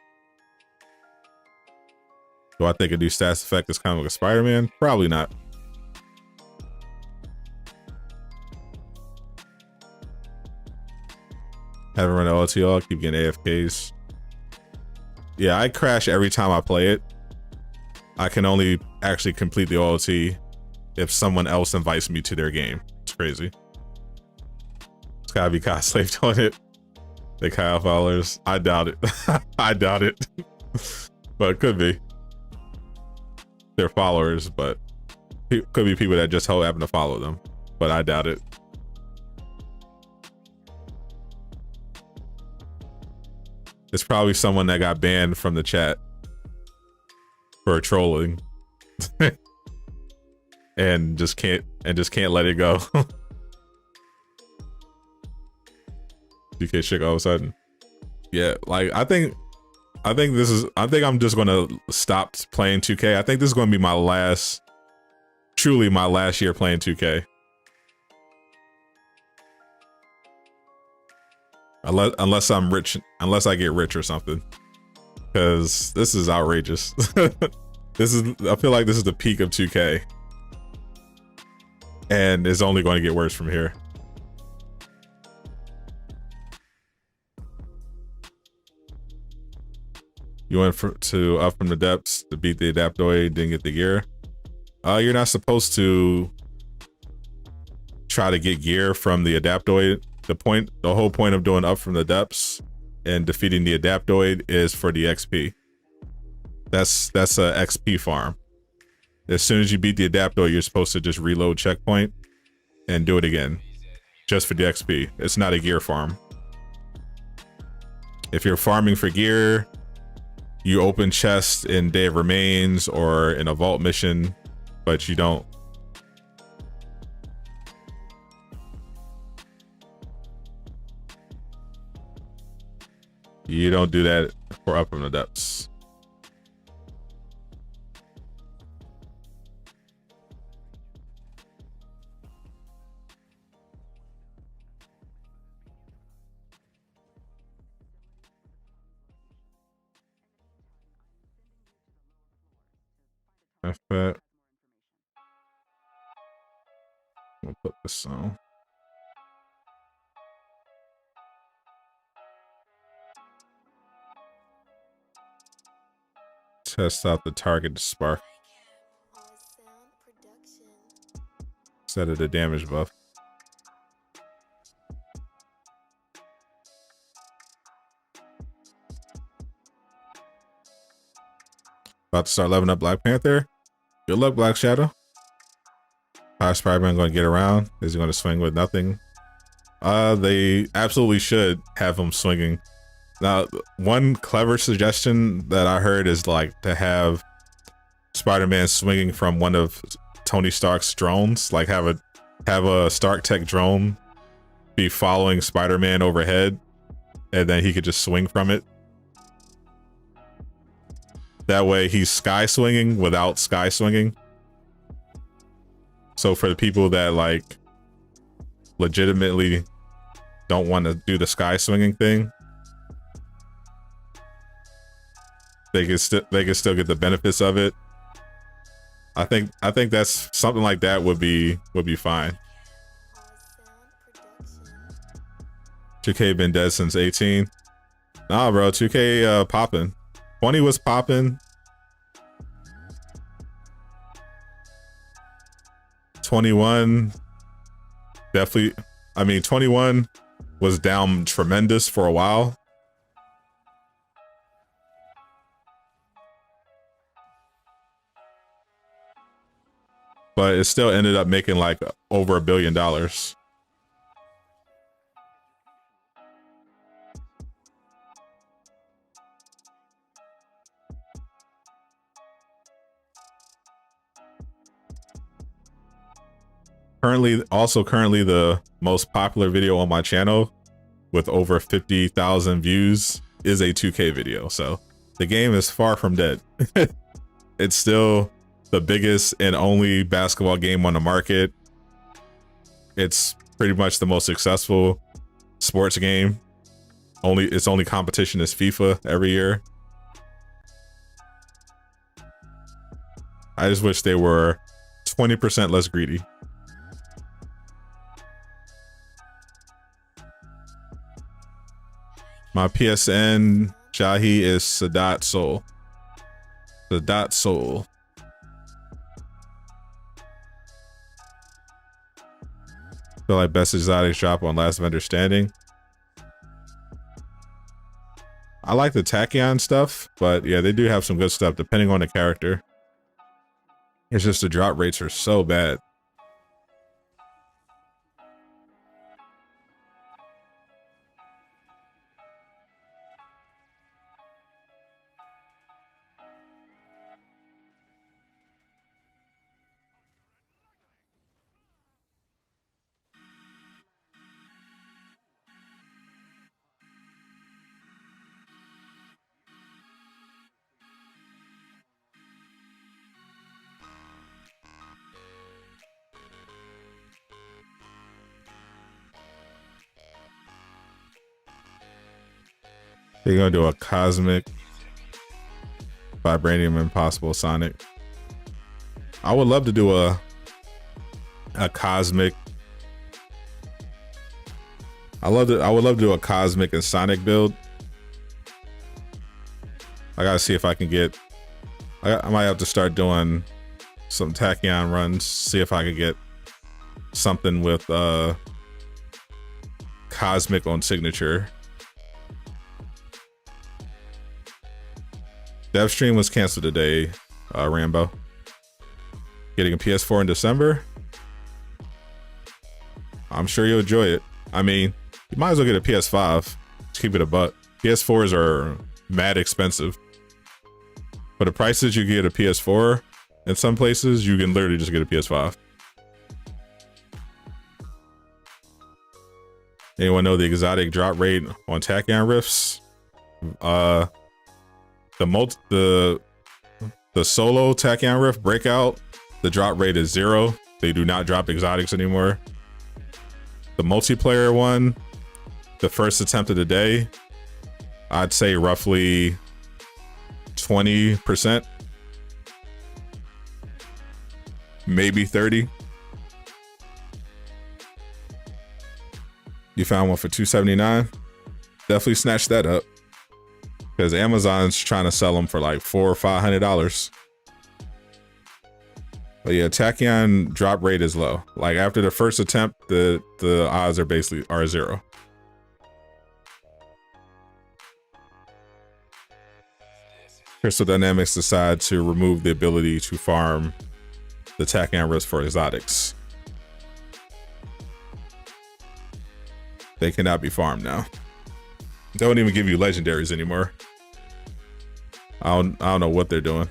A: Do I think a new stats effect is kind of like a Spider-Man? Probably not. Haven't run LTL, I keep getting AFKs. Yeah, I crash every time I play it. I can only actually complete the OLT if someone else invites me to their game. It's crazy. It's gotta be Kyle Slave doing it. The Kyle followers. I doubt it. I doubt it. But it could be. They're followers, but it could be people that just happen to follow them. But I doubt it. It's probably someone that got banned from the chat for trolling and just can't let it go. 2K chick all of a sudden. Yeah, like I think I'm just gonna stop playing 2K. I think this is gonna be truly my last year playing 2K. Unless I'm rich, unless I get rich or something. Because this is outrageous. I feel like this is the peak of 2K. And it's only going to get worse from here. You went to up from the depths to beat the Adaptoid, didn't get the gear. You're not supposed to try to get gear from the Adaptoid. The whole point of doing up from the depths and defeating the Adaptoid is for the XP. That's a XP farm. As soon as you beat the Adaptoid, you're supposed to just reload checkpoint and do it again, just for the XP. It's not a gear farm. If you're farming for gear, you open chests in Day of Remains or in a vault mission, but you don't. You don't do that for up from the depths. F bet. We'll put this on. Test out the target spark. Set it a damage buff. About to start leveling up Black Panther. Good luck, Black Shadow. How's Spider-Man going to get around? Is he going to swing with nothing? They absolutely should have him swinging. Now, one clever suggestion that I heard is like to have Spider-Man swinging from one of Tony Stark's drones, like have a Stark Tech drone be following Spider-Man overhead, and then he could just swing from it. That way he's sky swinging without sky swinging. So for the people that like legitimately don't want to do the sky swinging thing, they can still get the benefits of it. I think that's something like that would be fine. 2K been dead since 18. Nah, bro, 2K popping. 20 was popping. 21 definitely. I mean, 21 was down tremendous for a while. But it still ended up making like over $1 billion. Currently the most popular video on my channel with over 50,000 views is a 2K video. So the game is far from dead. It's still the biggest and only basketball game on the market. It's pretty much the most successful sports game. Its only competition is FIFA every year. I just wish they were 20% less greedy. My PSN Jahi is Sadat Soul. Sadat Soul. Feel like best exotics drop on Last Vendor Standing. I like the Tachyon stuff, but yeah, they do have some good stuff depending on the character. It's just the drop rates are so bad. They're gonna do a cosmic vibranium impossible Sonic. I would love to do a cosmic. I would love to do a cosmic and Sonic build. I gotta see if I can get. I might have to start doing some Tachyon runs. See if I could get something with cosmic on signature. Dev stream was canceled today, Rambo. Getting a PS4 in December. I'm sure you'll enjoy it. I mean, you might as well get a PS5. Just keep it a buck. PS4s are mad expensive. For the prices you get a PS4, in some places you can literally just get a PS5. Anyone know the exotic drop rate on Tachyon Rifts? The solo Tachyon Rift breakout, the drop rate is 0. They do not drop exotics anymore. The multiplayer one, the first attempt of the day, I'd say roughly 20%, maybe 30. You found one for $279. Definitely snatch that up, because Amazon's trying to sell them for like $400 or $500. But yeah, Tachyon drop rate is low. Like after the first attempt, the odds are basically 0. Crystal Dynamics decide to remove the ability to farm the Tachyon Rift for exotics. They cannot be farmed now. They don't even give you legendaries anymore. I don't know what they're doing.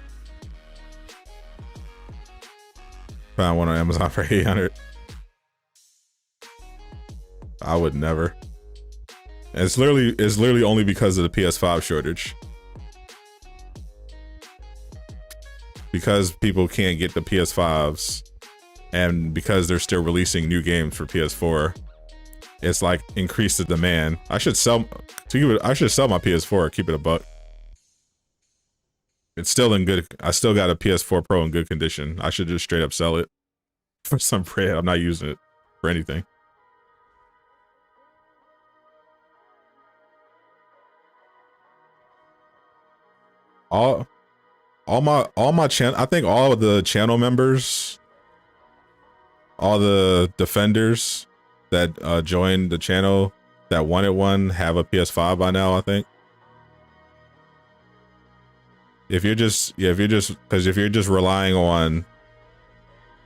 A: Found one on Amazon for 800. I would never. And it's literally only because of the PS5 shortage. Because people can't get the PS5s, and because they're still releasing new games for PS4, it's like increased the demand. I should sell my PS4, keep it a buck. It's still in good. I still got a PS4 Pro in good condition. I should just straight up sell it for some bread. I'm not using it for anything. All my channel. I think all of the channel members, all the defenders that joined the channel that wanted one have a PS5 by now, I think. If you're just relying on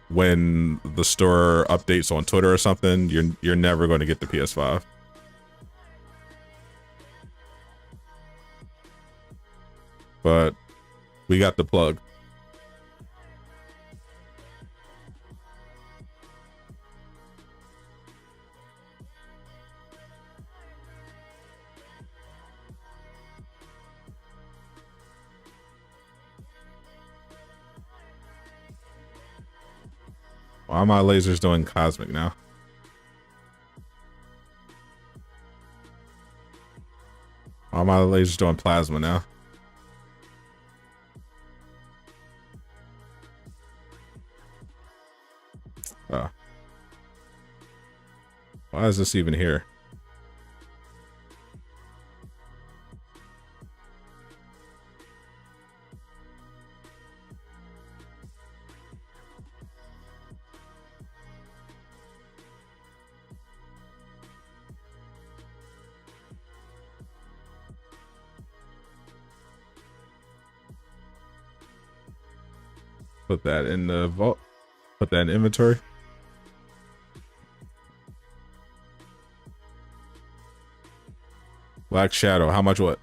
A: when the store updates on Twitter or something, you're never going to get the PS5. But we got the plug. Why are my lasers doing cosmic now? Why are my lasers doing plasma now? Oh. Why is this even here? Put that in the vault. Put that in inventory. Black Shadow. How much what?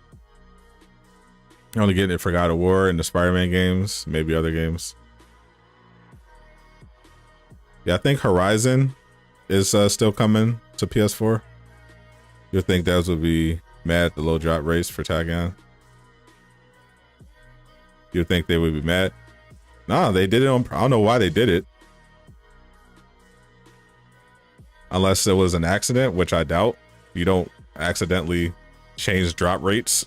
A: Only getting it for God of War and the Spider-Man games. Maybe other games. Yeah, I think Horizon is still coming to PS4. You'd think those would be mad at the low drop rates for Tachyon. You'd think they would be mad. No, they did it on. I don't know why they did it. Unless it was an accident, which I doubt. You don't accidentally change drop rates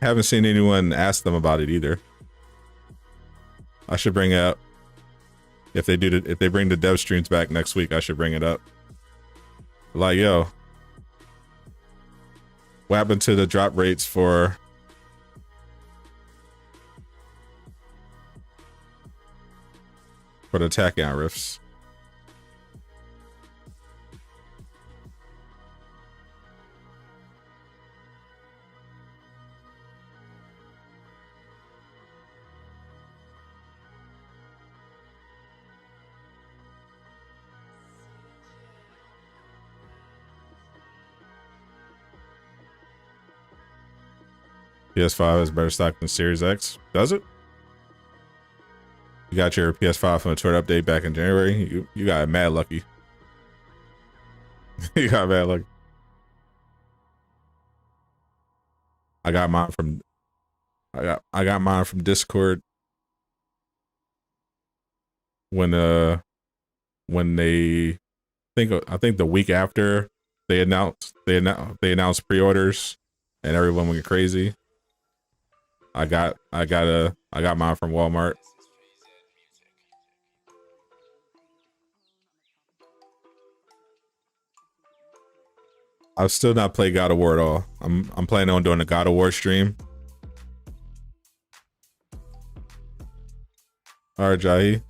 A: Haven't seen anyone ask them about it either. I should bring it up. If they bring the dev streams back next week, I should bring it up. Like, yo, what happened to the drop rates for the Takedown riffs? PS5 is better stock than Series X. Does it? You got your PS5 from the Twitter update back in January. You got mad lucky. You got mad lucky. I got mine from Discord when they I think the week after they announced pre-orders and everyone went crazy. I got mine from Walmart. I've still not played God of War at all. I'm planning on doing a God of War stream. All right, Jahi.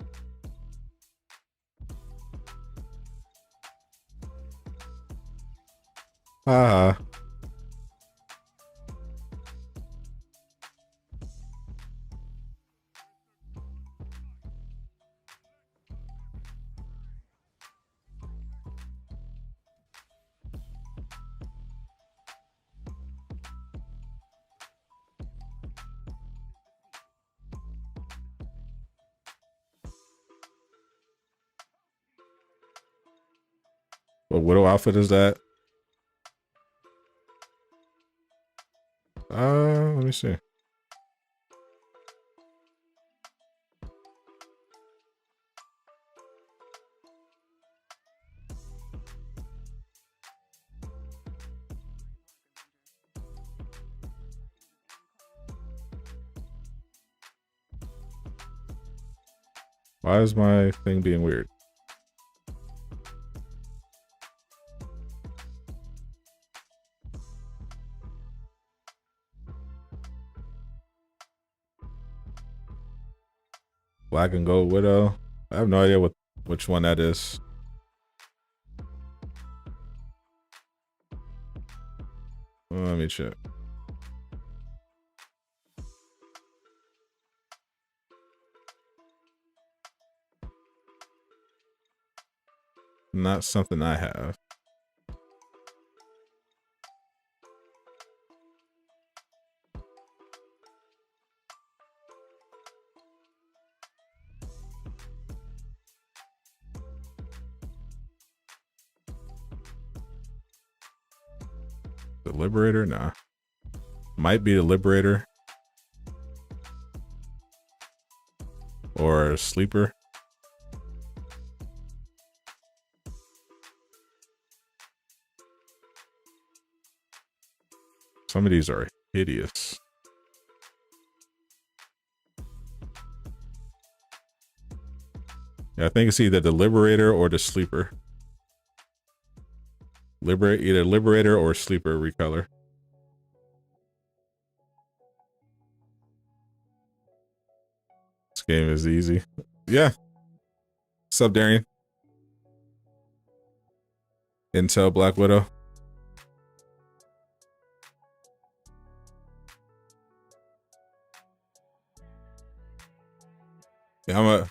A: What Widow outfit is that? Let me see. Why is my thing being weird? Black and Gold Widow. I have no idea which one that is. Let me check. Not something I have. The Liberator? Nah. Might be the Liberator. Or Sleeper. Some of these are hideous. Yeah, I think it's either the Liberator or the Sleeper. Either Liberator or Sleeper recolor. This game is easy. Yeah. What's up, Darian? Intel Black Widow. Yeah, I'm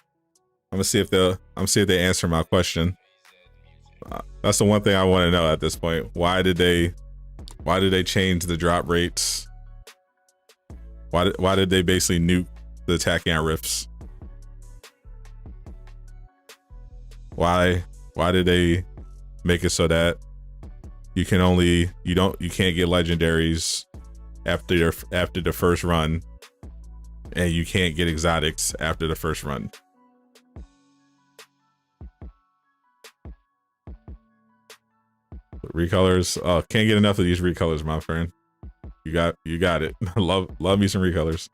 A: gonna see if they answer my question. That's the one thing I want to know at this point. Why did they change the drop rates? Why did they basically nuke the Takedown riffs? Why did they make it so that you can't get legendaries after the first run, and you can't get exotics after the first run? Recolors, can't get enough of these recolors, my friend. You got it. Love me some recolors.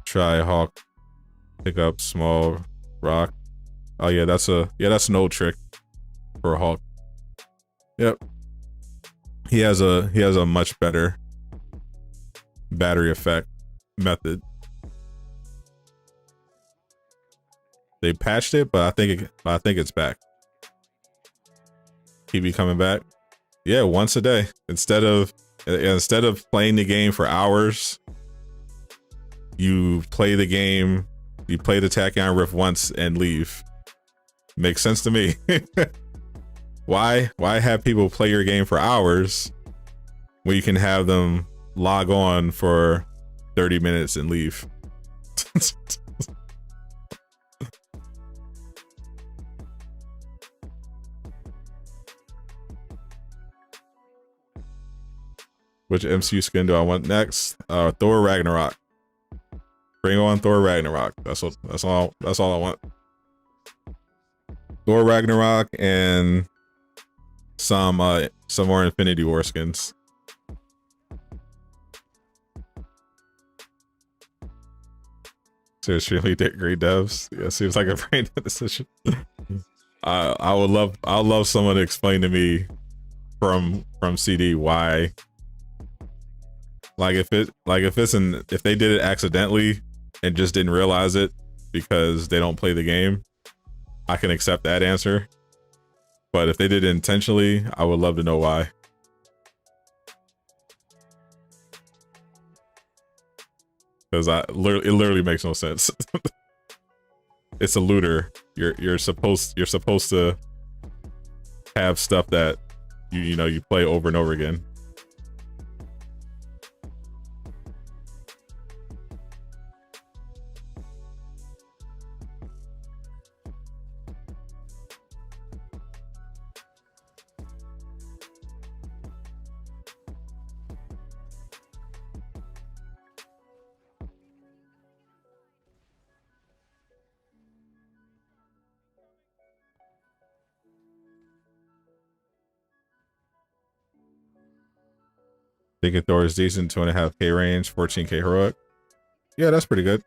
A: Try Hawk, pick up small rock. Oh yeah, that's an old trick for a Hawk. Yep. He has a much better battery effect method. They patched it, but I think it's back. Keep you coming back. Yeah, once a day. Instead of playing the game for hours, you play the game, you play the Takedown riff once and leave. Makes sense to me. Why have people play your game for hours when you can have them log on for 30 minutes and leave? Which MCU skin do I want next? Thor Ragnarok. Bring on Thor Ragnarok. That's all I want. Thor Ragnarok and some more Infinity War skins. Seriously, great devs. Yeah, seems like a brain dead decision. I would love someone to explain to me from CD why. If they did it accidentally and just didn't realize it because they don't play the game, I can accept that answer. But if they did it intentionally, I would love to know why. Because it literally makes no sense. It's a looter. You're supposed to have stuff that you play over and over again. Thinking Thor is decent, 2.5K range, 14K heroic. Yeah, that's pretty good.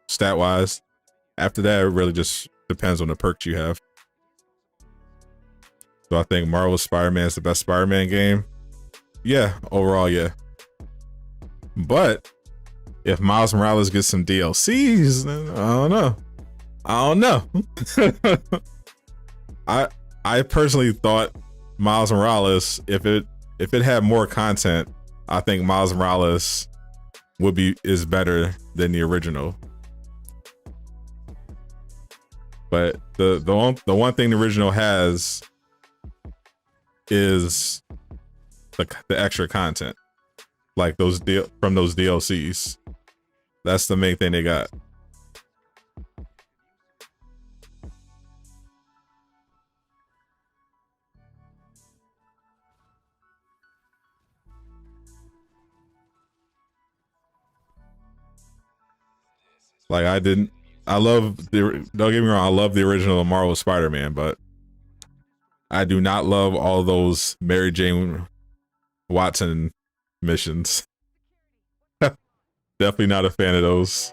A: Stat wise. After that, it really just depends on the perks you have. So I think Marvel's Spider-Man is the best Spider-Man game. Yeah, overall, yeah. But if Miles Morales gets some DLCs, then I don't know. I personally thought Miles Morales, if it had more content, I think Miles Morales is better than the original. But the one thing the original has is the extra content, like from those DLCs. That's the main thing they got. Like don't get me wrong, I love the original Marvel Spider-Man, but I do not love all those Mary Jane Watson missions. Definitely not a fan of those.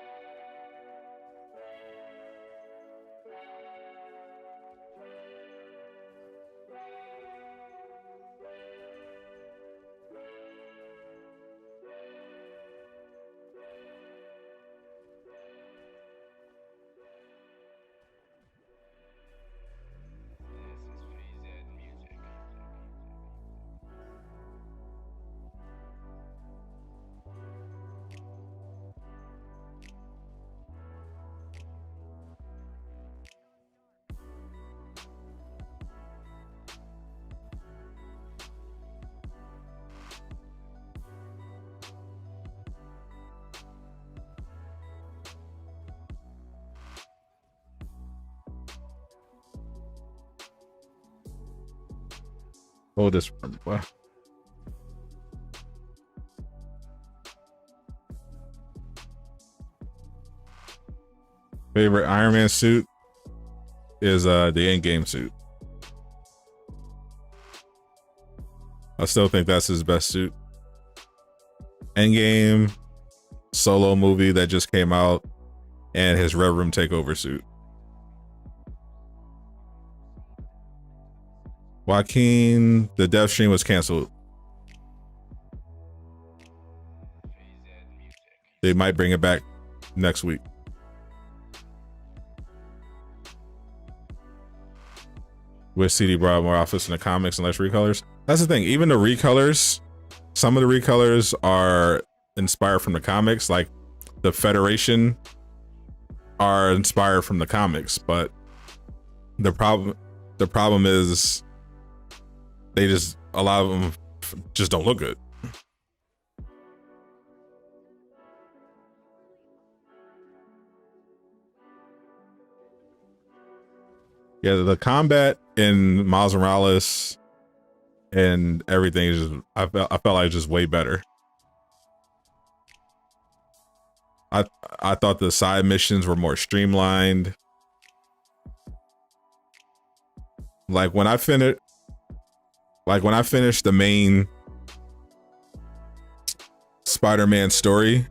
A: Oh, this one. Wow. Favorite Iron Man suit is the Endgame suit. I still think that's his best suit. Endgame, solo movie that just came out, and his Red Room Takeover suit. Joaquin, the dev stream was canceled. They might bring it back next week. With CD brought more office in the comics and less recolors. That's the thing. Even the recolors, some of the recolors are inspired from the comics. Like the Federation are inspired from the comics, but the problem is they just, a lot of them just don't look good. Yeah, the combat in Miles Morales and everything is just, I felt like just way better. I thought the side missions were more streamlined. Like when I finished the main Spider-Man story,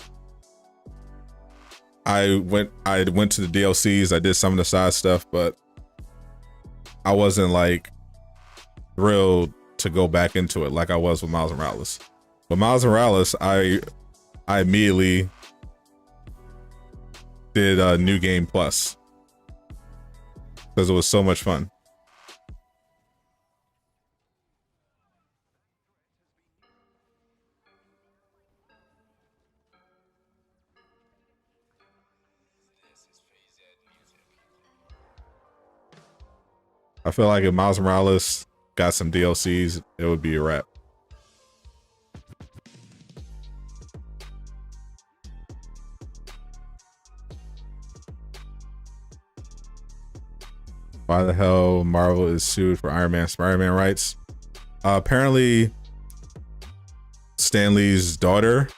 A: I went to the DLCs, I did some of the side stuff, but I wasn't like thrilled to go back into it like I was with Miles Morales. But Miles Morales, I immediately did a New Game Plus because it was so much fun. I feel like if Miles Morales got some DLCs, it would be a wrap. Why the hell Marvel is sued for Iron Man Spider-Man rights? Apparently Stan Lee's daughter,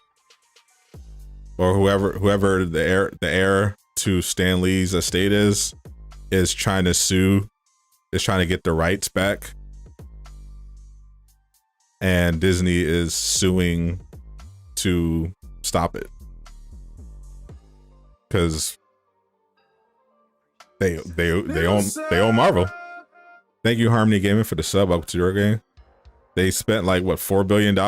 A: or whoever the heir to Stan Lee's estate is trying to get the rights back, and Disney is suing to stop it because they own Marvel. Thank you, Harmony Gaming, for the sub up to your game. They spent like what, $4 billion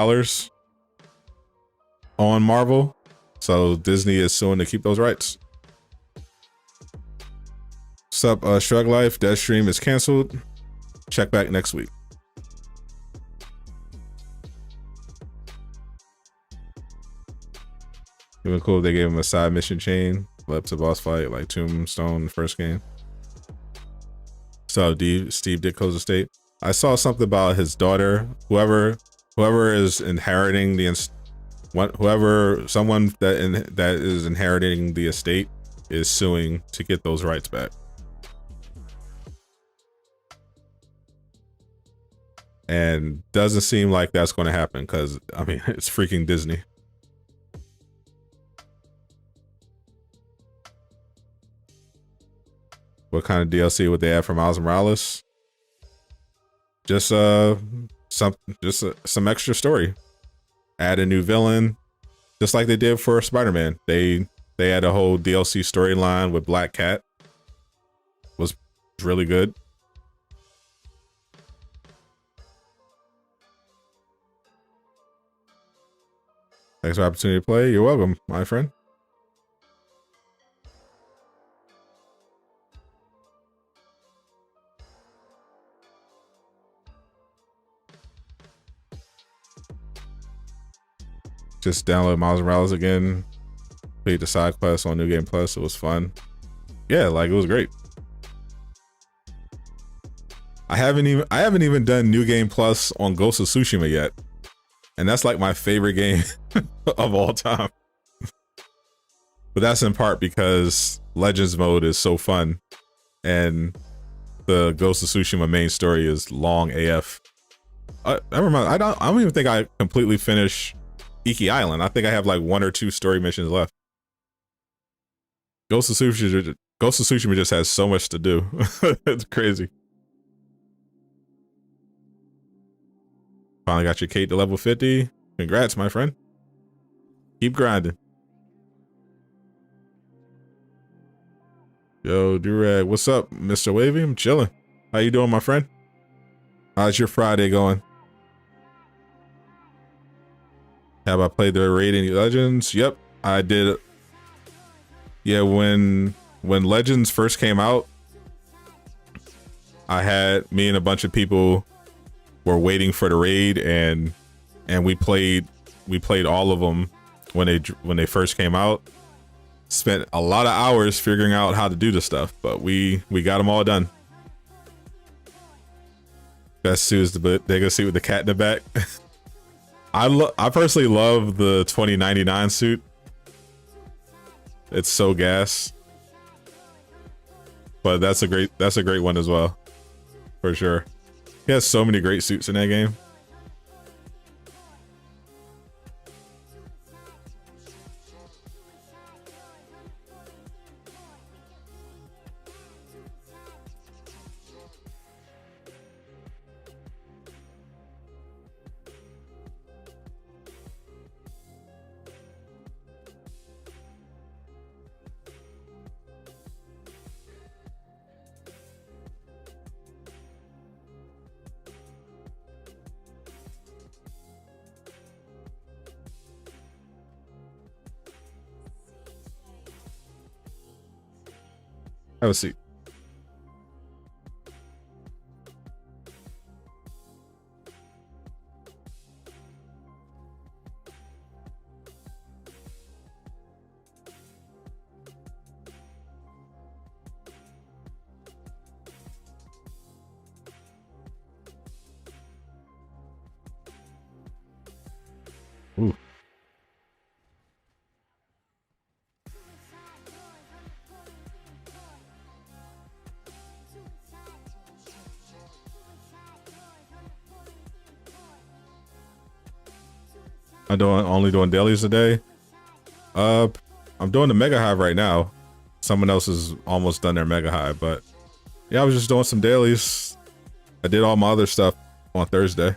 A: on Marvel, so Disney is suing to keep those rights. Sup, Shrug Life, Death Stream is canceled. Check back next week. It would be cool if they gave him a side mission chain, led up to boss fight like Tombstone in the first game. So Steve Ditko's estate. I saw something about his daughter. Whoever is inheriting someone that is inheriting the estate is suing to get those rights back. And doesn't seem like that's going to happen because, I mean, it's freaking Disney. What kind of DLC would they have for Miles Morales? Just some extra story. Add a new villain, just like they did for Spider-Man. They had a whole DLC storyline with Black Cat. Was really good. Thanks for the opportunity to play. You're welcome, my friend. Just download Miles Morales again. Played the side quest on New Game Plus. It was fun. Yeah, like it was great. I haven't even done New Game Plus on Ghost of Tsushima yet. And that's like my favorite game of all time. But that's in part because Legends mode is so fun. And the Ghost of Tsushima main story is long AF. I don't even think I completely finished Iki Island. I think I have like 1 or 2 story missions left. Ghost of Ghost of Tsushima just has so much to do. It's crazy. Finally got your Kate to level 50. Congrats, my friend. Keep grinding. Yo, Durag, what's up, Mr. Wavy? I'm chilling. How you doing, my friend? How's your Friday going? Have I played the Radiant Legends? Yep, I did. Yeah, when Legends first came out, I had me and a bunch of people were waiting for the raid, and we played all of them when they first came out. Spent a lot of hours figuring out how to do the stuff, but we got them all done. Best suit is the Dago suit with the cat in the back. I personally love the 2099 suit. It's so gas. But that's a great one as well. For sure. He has so many great suits in that game. Have a seat. Ooh. I'm only doing dailies today. I'm doing the Mega Hive right now. Someone else has almost done their Mega Hive, but yeah, I was just doing some dailies. I did all my other stuff on Thursday.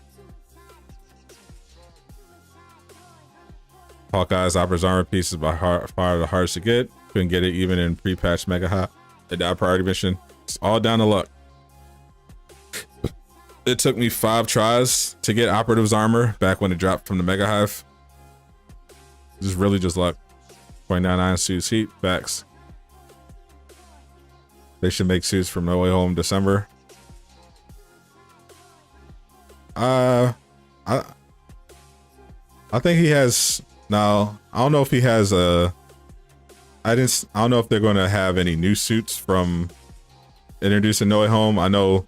A: Hawkeye's Opera's armor piece is by far the hardest to get. Couldn't get it even in pre-patch Mega Hive. The die priority mission. It's all down to luck. It took me 5 tries to get Operative's armor back when it dropped from the Mega Hive. This is really just luck. 0.99 suits heat, backs. They should make suits from No Way Home December. I think he has now. I don't know if he has a. I don't know if they're going to have any new suits from introducing No Way Home. I know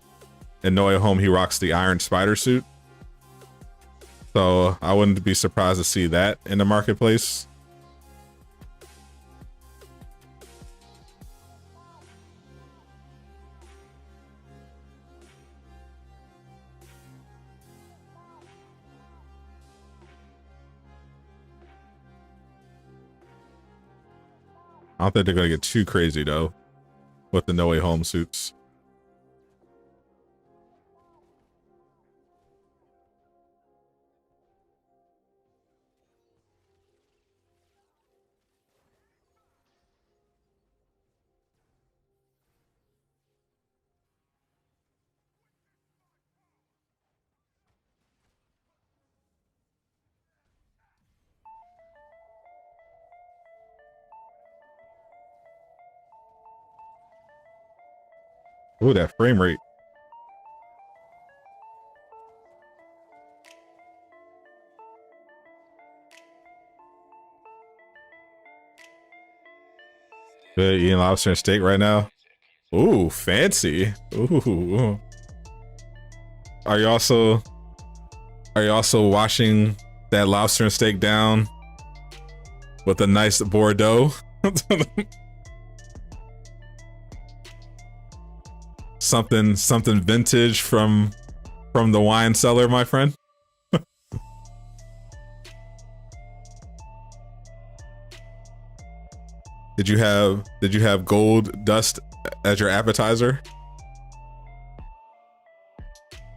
A: in No Way Home he rocks the Iron Spider suit, so I wouldn't be surprised to see that in the marketplace. I don't think they're gonna get too crazy though with the No Way Home suits. Ooh, that frame rate. Good, eating lobster and steak right now. Ooh, fancy. Ooh. Are you also washing that lobster and steak down with a nice Bordeaux? something vintage from the wine cellar, my friend. Did you have gold dust as your appetizer?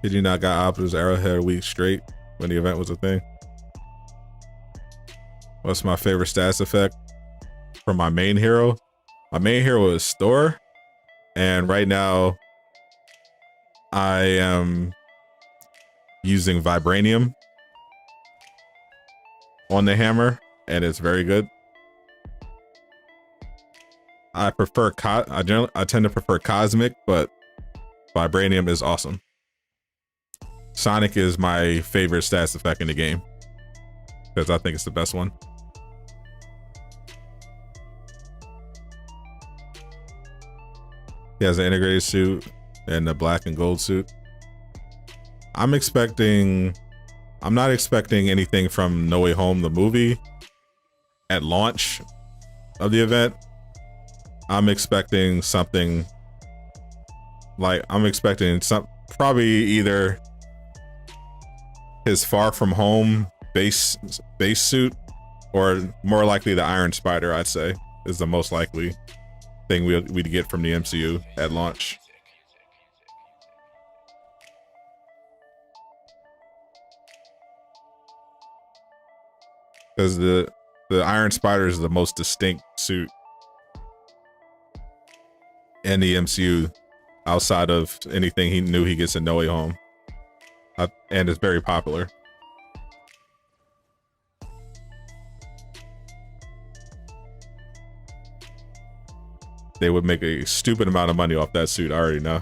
A: Did you not got Optimus Arrowhead a week straight when the event was a thing? What's my favorite stats effect from my main hero? My main hero is Thor, and right now I am using Vibranium on the hammer, and it's very good. I tend to prefer Cosmic, but Vibranium is awesome. Sonic is my favorite stats effect in the game because I think it's the best one. He has an integrated suit and a black and gold suit. I'm not expecting anything from No Way Home, the movie, at launch of the event. I'm expecting something like, probably either his Far From Home base suit, or more likely the Iron Spider, I'd say, is the most likely thing we'd get from the MCU at launch. Because the Iron Spider is the most distinct suit in the MCU outside of anything he gets in No Way Home. And it's very popular. They would make a stupid amount of money off that suit, I already know.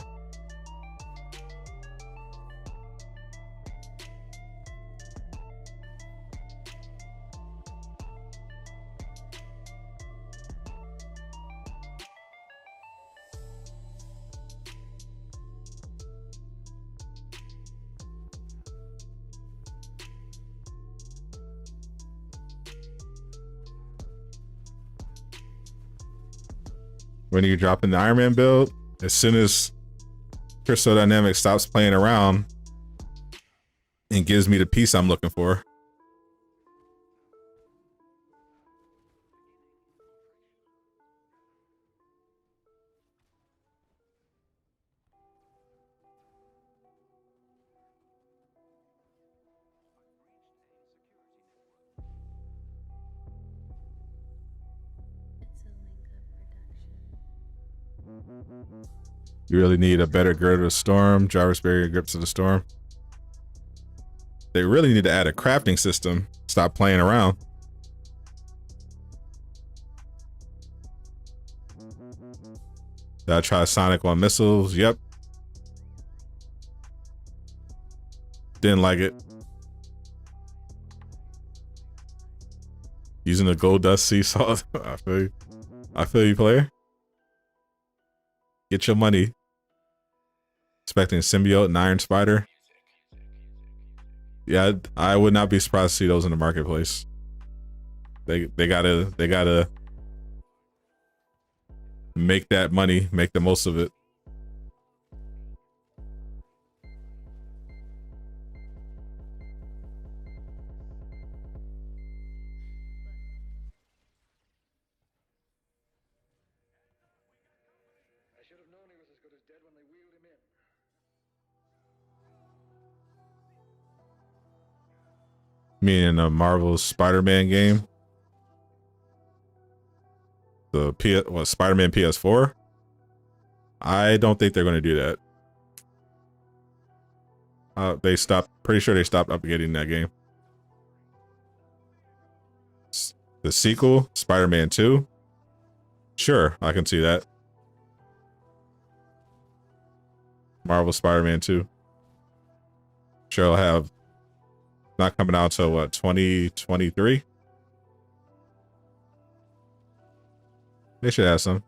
A: When you drop in the Iron Man build, as soon as Crystal Dynamics stops playing around and gives me the piece I'm looking for. You really need a better gird of the storm, Jarvis barrier grips of the storm. They really need to add a crafting system. Stop playing around. Did I try Sonic on missiles? Yep. Didn't like it. Using the gold dust sea salt. I feel you, player. Get your money. Expecting Symbiote and Iron Spider. Yeah, I would not be surprised to see those in the marketplace. They gotta make that money, make the most of it. Meaning a Marvel Spider-Man game. The Spider-Man PS4? I don't think they're going to do that. Pretty sure they stopped updating that game. The sequel, Spider-Man 2? Sure, I can see that. Marvel Spider-Man 2. Sure, I'll have not coming out till what, 2023? They should have some.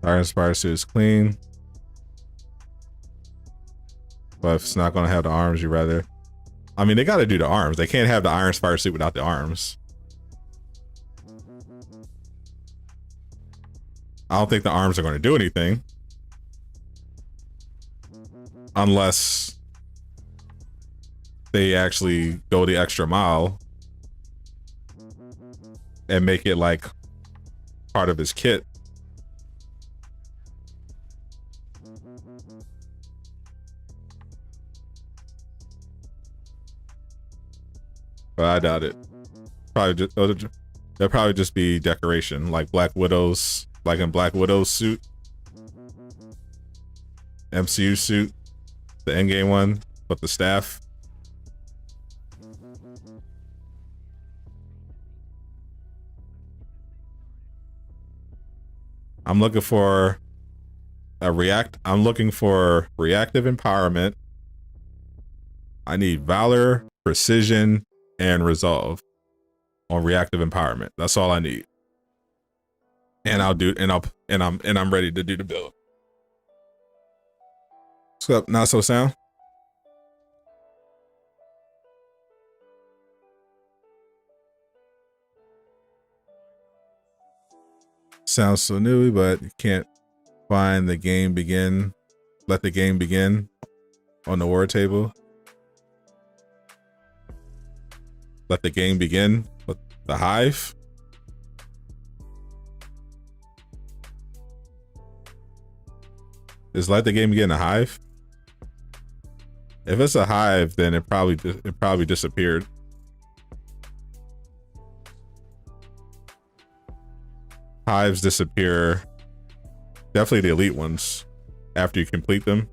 A: Iron Spider suit is clean. But if it's not going to have the arms, you rather... I mean, they got to do the arms. They can't have the Iron Spider suit without the arms. I don't think the arms are going to do anything. Unless they actually go the extra mile and make it like part of his kit. But I doubt it. Probably just, they'll probably just be decoration, like Black Widow's, like in Black Widow's suit, MCU suit, the Endgame one, with the staff. I'm looking for I'm looking for reactive empowerment. I need valor, precision, and resolve on reactive empowerment. That's all I need. And I'm ready to do the build. What's up, Not So Sound? Sounds so new, but you can't find the game begin. Let the game begin on the word table. Let the game begin with the hive. Is let the game begin a hive? If it's a hive, then it probably disappeared. Hives disappear. Definitely the elite ones after you complete them.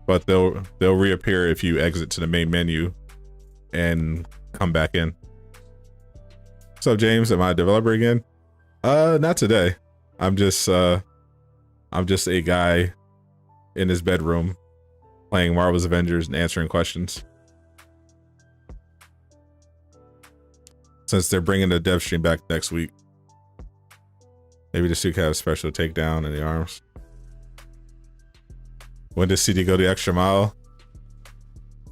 A: But they'll reappear if you exit to the main menu and come back in. What's up, James? Am I a developer again? Not today. I'm just a guy in his bedroom playing Marvel's Avengers and answering questions. Since they're bringing the dev stream back next week, maybe the suit can have a special takedown in the arms. When does CD go the extra mile?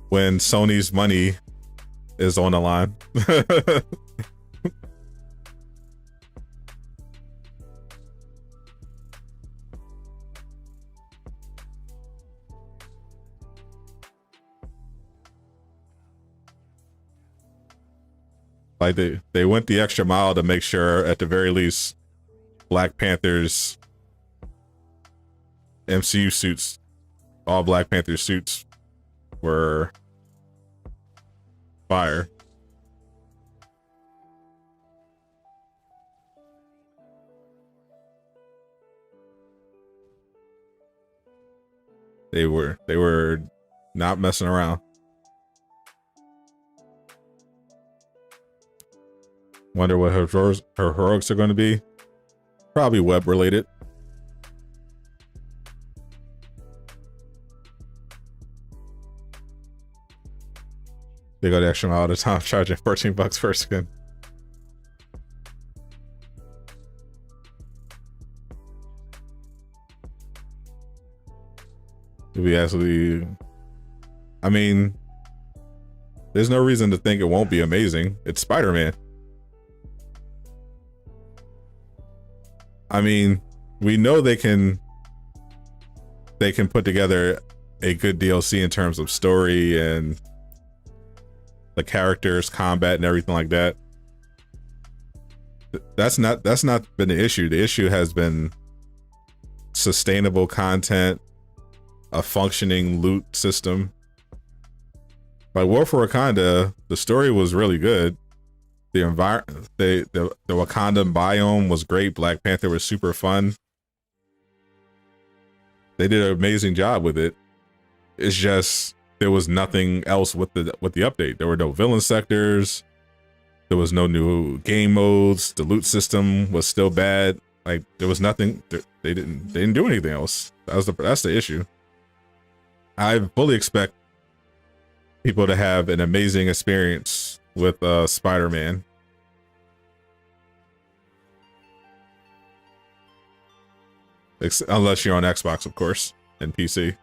A: When Sony's money is on the line. Like they went the extra mile to make sure, at the very least, Black Panther's MCU suits, all Black Panther suits, were fire. They were not messing around. Wonder what her heroics are going to be. Probably web related. They go the extra mile all the time, charging $14 per skin. It'll be absolutely. I mean, there's no reason to think it won't be amazing. It's Spider-Man. I mean, we know they can put together a good DLC in terms of story and the characters, combat, and everything like that. That's not been the issue. The issue has been sustainable content, a functioning loot system. Like War for Wakanda, the story was really good. The environment, the Wakandan biome was great. Black Panther was super fun. They did an amazing job with it. It's just there was nothing else with the update. There were no villain sectors. There was no new game modes. The loot system was still bad. Like there was nothing. They didn't do anything else. That's the issue. I fully expect people to have an amazing experience with Spider-Man. Unless you're on Xbox, of course, and PC.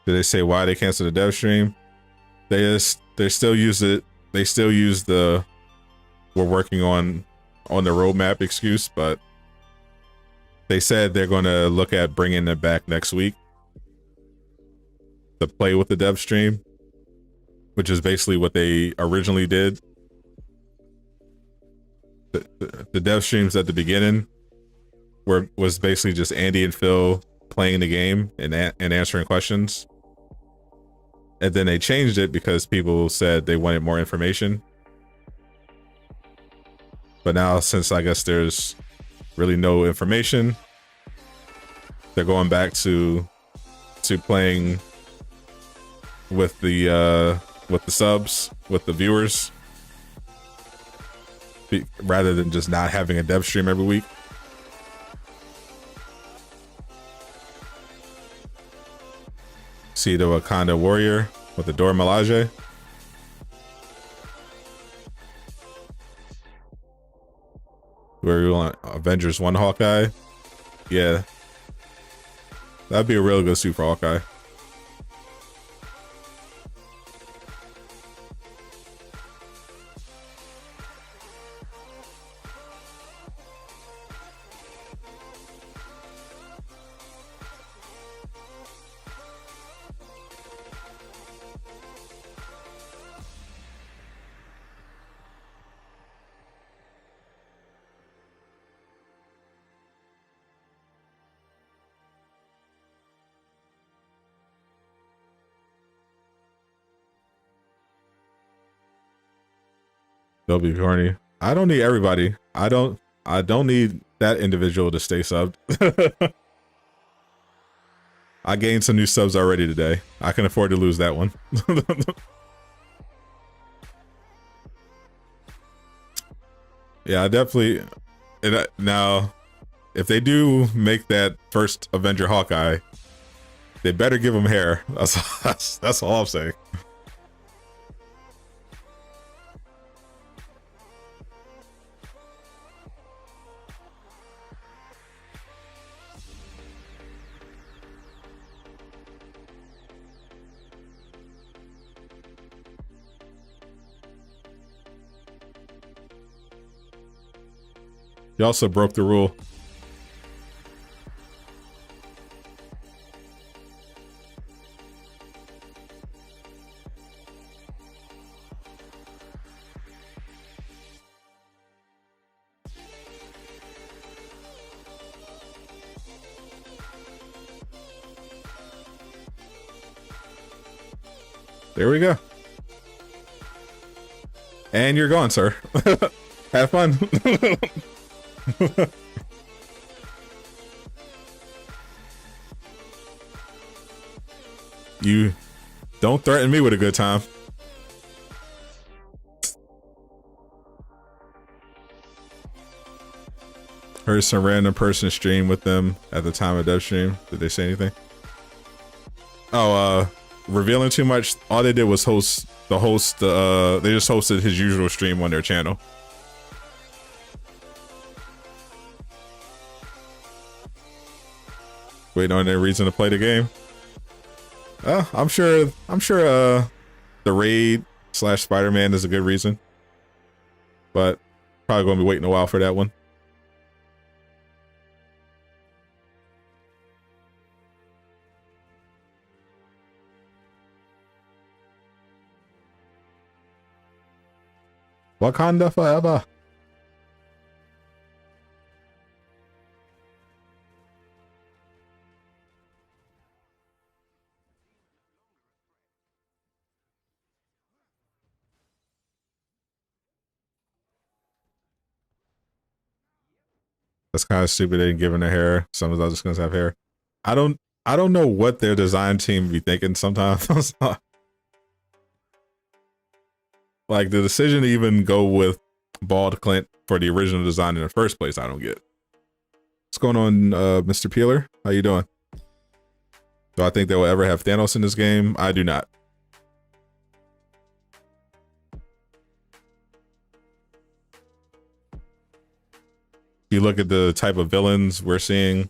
A: Did they say why they canceled the dev stream? They still use it. They still use the we're working on the roadmap excuse, but they said they're going to look at bringing it back next week to play with the dev stream, which is basically what they originally did. The dev streams at the beginning was basically just Andy and Phil playing the game and answering questions. And then they changed it because people said they wanted more information. But now, since I guess there's really no information, they're going back to playing with the subs, with the viewers, rather than just not having a dev stream every week. See the Wakanda warrior with the Dora Milaje. Where you want Avengers 1 Hawkeye. Yeah. That'd be a real good suit for Hawkeye. They'll be corny. I don't need everybody. I don't need that individual to stay subbed. I gained some new subs already today. I can afford to lose that one. Yeah, I definitely. Now, if they do make that first Avenger Hawkeye, they better give him hair. That's all I'm saying. You also broke the rule. There we go. And you're gone, sir. Have fun. You don't threaten me with a good time. Heard some random person stream with them at the time of dev stream. Did they say anything? Oh, revealing too much. All they did was they just hosted his usual stream on their channel. Waiting on their reason to play the game. I'm sure the raid / Spider-Man is a good reason, but probably gonna be waiting a while for that one. Wakanda forever. That's kind of stupid. They didn't give them their hair. Some of the other skins have hair. I don't know what their design team be thinking sometimes. Like the decision to even go with bald Clint for the original design in the first place, I don't get. What's going on, Mr. Peeler? How you doing? Do I think they will ever have Thanos in this game? I do not. You look at the type of villains we're seeing,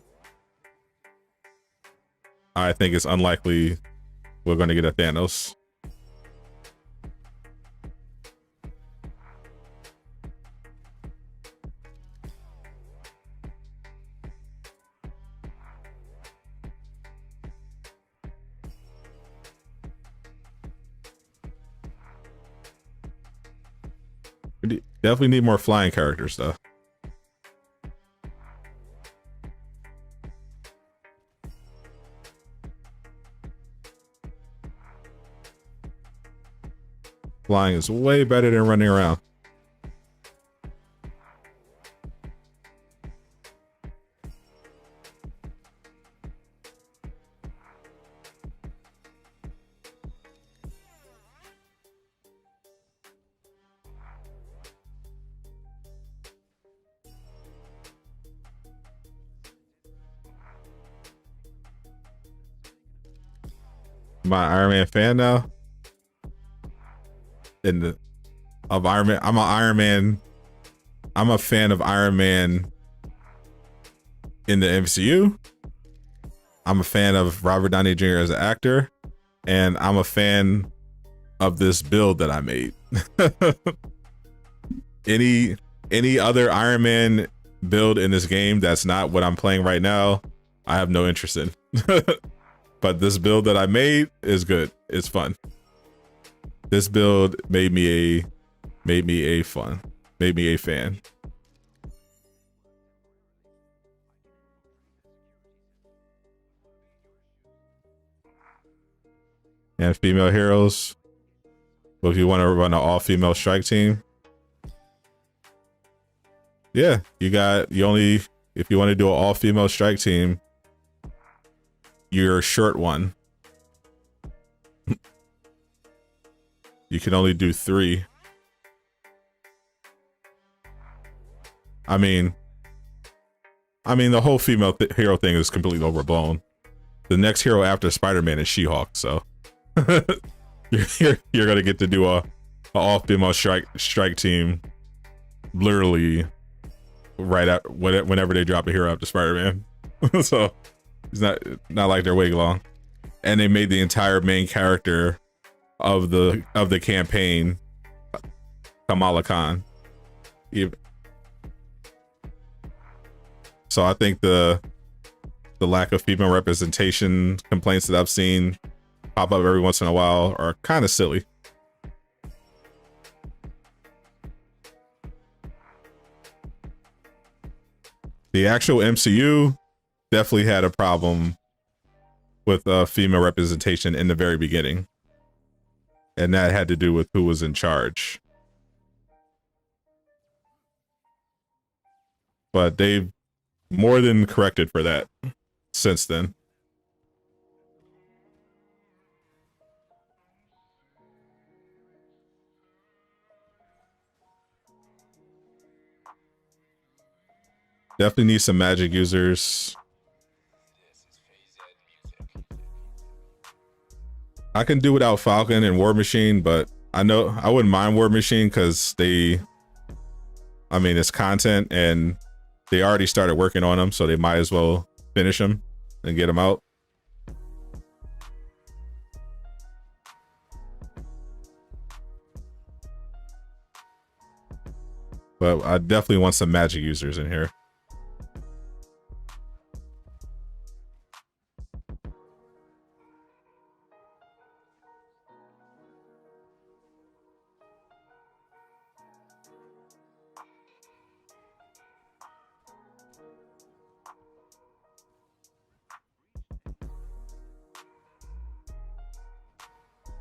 A: I think it's unlikely we're going to get a Thanos. We definitely need more flying characters, though. Flying is way better than running around. My Iron Man fan now. Of Iron Man, I'm an Iron Man. I'm a fan of Iron Man in the MCU. I'm a fan of Robert Downey Jr. as an actor, and I'm a fan of this build that I made. any other Iron Man build in this game that's not what I'm playing right now, I have no interest in. But this build that I made is good. It's fun. This build made me a fan. And female heroes. Well, if you want to run an all-female strike team, yeah, if you want to do an all-female strike team, you're short one. You can only do 3. I mean, the whole female hero thing is completely overblown. The next hero after Spider-Man is She-Hulk, so you're gonna get to do a all-female strike team, literally right at whenever they drop a hero after Spider-Man. So it's not like they're waiting long. And they made the entire main character of the campaign Kamala Khan. So I think the lack of female representation complaints that I've seen pop up every once in a while are kind of silly. The actual MCU definitely had a problem with female representation in the very beginning. And that had to do with who was in charge. But they've more than corrected for that since then. Definitely need some magic users. I can do without Falcon and War Machine, but I know I wouldn't mind War Machine because it's content and they already started working on them, so they might as well finish them and get them out. But I definitely want some magic users in here.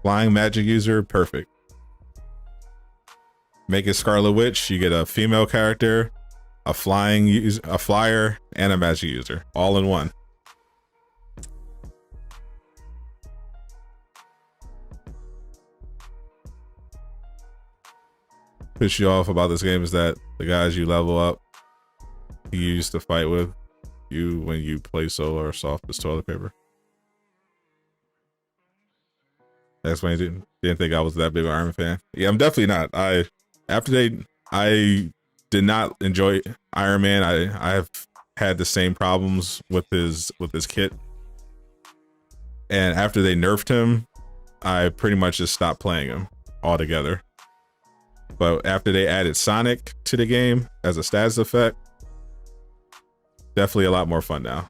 A: Flying magic user, perfect. Make it Scarlet Witch. You get a female character, a flyer, and a magic user, all in one. Piss you off about this game is that the guys you level up, you used to fight with you when you play solo are soft as toilet paper. That's when I didn't think I was that big of an Iron Man fan. Yeah, I'm definitely not. I did not enjoy Iron Man. I have had the same problems with his kit. And after they nerfed him, I pretty much just stopped playing him altogether. But after they added Sonic to the game as a status effect, definitely a lot more fun now.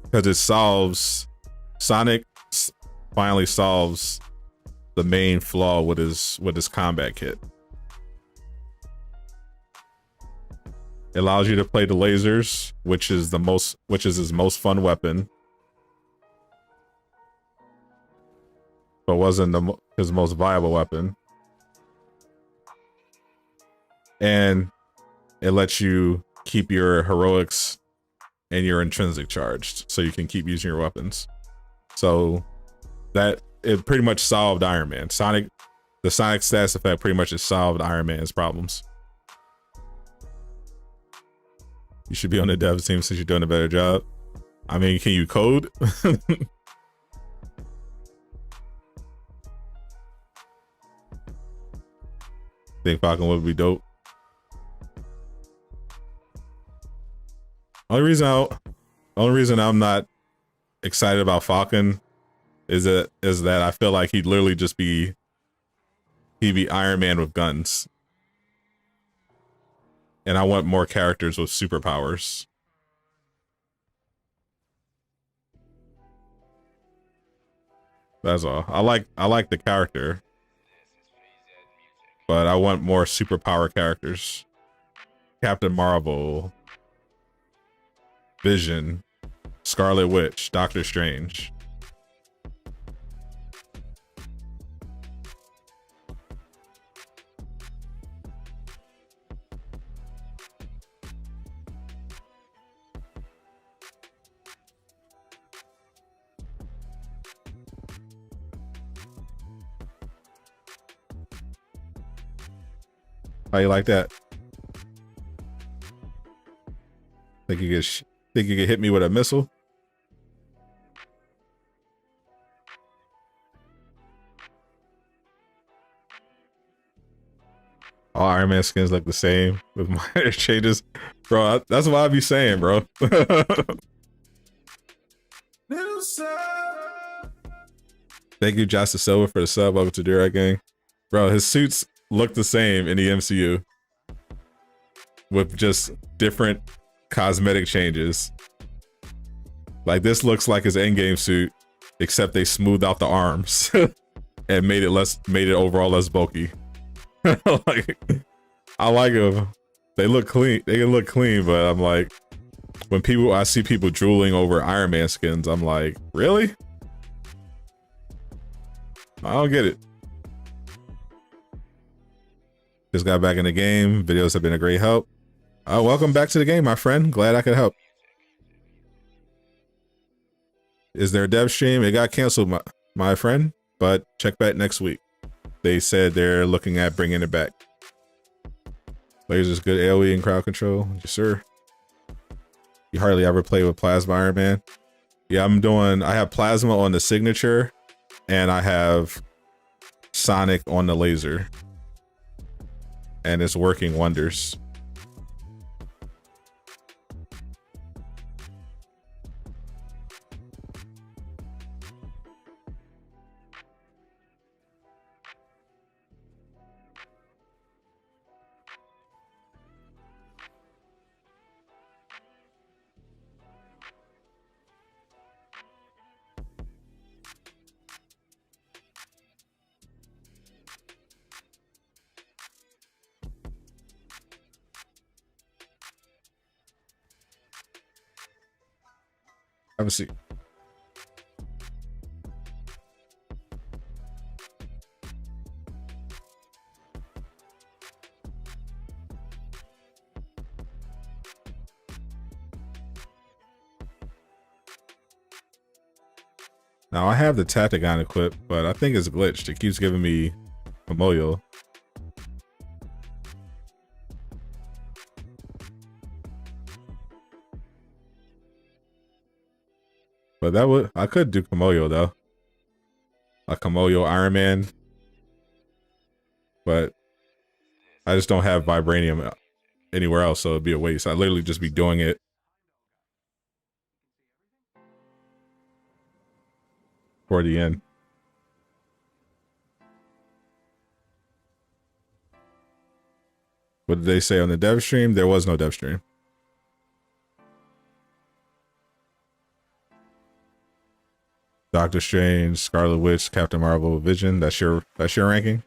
A: Because it solves, Sonic finally solves the main flaw with his combat kit. It allows you to play the lasers, which is his most fun weapon, but wasn't his most viable weapon. And it lets you keep your heroics and your intrinsic charged, so you can keep using your weapons. So that it pretty much solved Iron Man. The Sonic status effect pretty much has solved Iron Man's problems. You should be on the dev team since you're doing a better job. I mean, can you code? Think Falcon would be dope. Only reason I'm not excited about Falcon is that I feel like he'd literally just be Iron Man with guns. And I want more characters with superpowers. That's all. I like the character, but I want more superpower characters. Captain Marvel, Vision, Scarlet Witch, Doctor Strange. How you like that? Think you could hit me with a missile? All Iron Man skins look the same with minor changes, bro. That's what I be saying, bro. Thank you, Justice Silver, for the sub. Welcome to Direct Gang, bro. His suits look the same in the MCU with just different cosmetic changes. Like this looks like his endgame suit, except they smoothed out the arms and made it overall less bulky. Like, I like them. They look clean. They can look clean, but I'm like, when I see people drooling over Iron Man skins, I'm like, really? I don't get it. Just got back in the game. Videos have been a great help. Welcome back to the game, my friend. Glad I could help. Is there a dev stream? It got canceled, my friend, but check back next week. They said they're looking at bringing it back. Lasers good AoE and crowd control. Yes, sir. You hardly ever play with Plasma Iron Man. Yeah, I have Plasma on the signature, and I have Sonic on the laser. And it's working wonders. Have a seat. Now I have the Takedown equipped, but I think it's glitched. It keeps giving me Momoyo. But I could do Komoyo though. A Komoyo Iron Man. But I just don't have Vibranium anywhere else, so it'd be a waste. I'd literally just be doing it for the end. What did they say on the dev stream? There was no dev stream. Doctor Strange, Scarlet Witch, Captain Marvel, Vision. That's your ranking?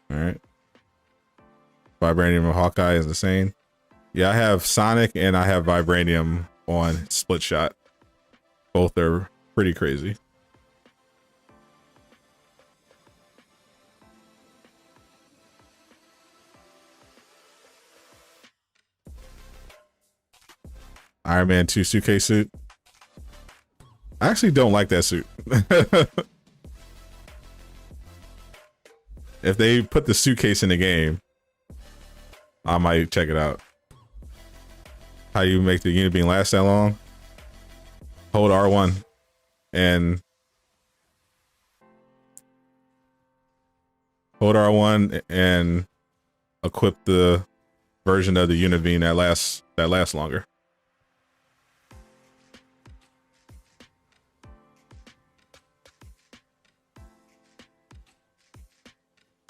A: All right. Vibranium and Hawkeye is insane. Yeah, I have Sonic and I have Vibranium on Split Shot. Both are pretty crazy. Iron Man 2 suitcase suit. I actually don't like that suit. If they put the suitcase in the game, I might check it out. How you make the unit beam last that long? Hold R1 and hold R1 and equip the version of the unit beam that lasts longer.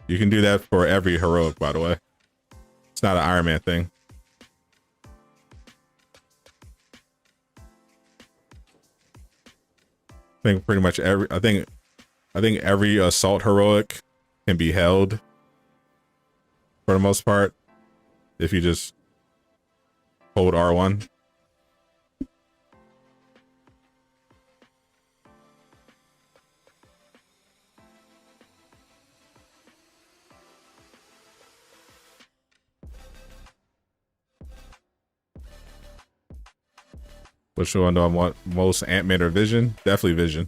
A: You can do that for every heroic, by the way. It's not an Iron Man thing. I think pretty much every, I think every assault heroic can be held for the most part if you just hold R1. Which one do I want most, Ant-Man or Vision? Definitely Vision.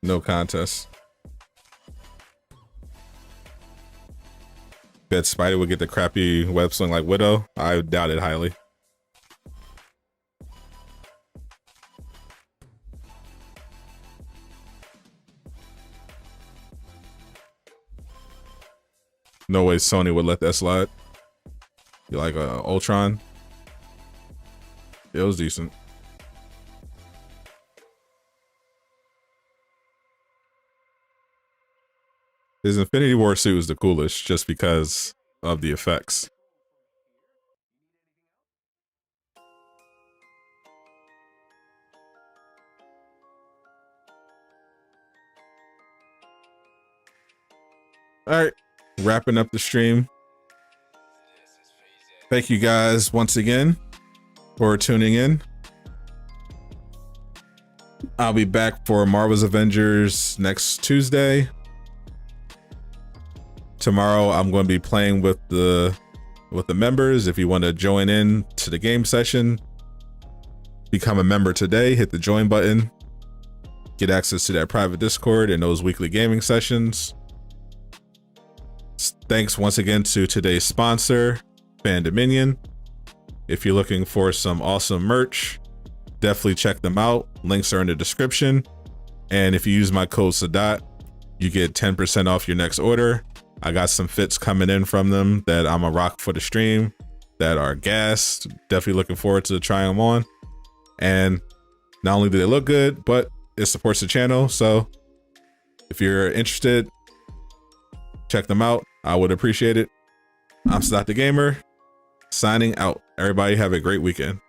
A: No contest. Bet Spider would get the crappy web sling like Widow? I doubt it highly. No way Sony would let that slide. You like Ultron? It was decent. His Infinity War suit was the coolest just because of the effects. All right, wrapping up the stream. Thank you guys once again for tuning in. I'll be back for Marvel's Avengers next Tuesday. Tomorrow I'm going to be playing with the members. If you want to join in to the game session, become a member today. Hit the join button. Get access to that private Discord and those weekly gaming sessions. Thanks once again to today's sponsor, Fan Dominion. If you're looking for some awesome merch, definitely check them out. Links are in the description. And if you use my code Sadat, you get 10% off your next order. I got some fits coming in from them that I'm a rock for the stream that are gas. Definitely looking forward to trying them on. And not only do they look good, but it supports the channel. So if you're interested, check them out. I would appreciate it. I'm Sadat the Gamer, signing out. Everybody have a great weekend.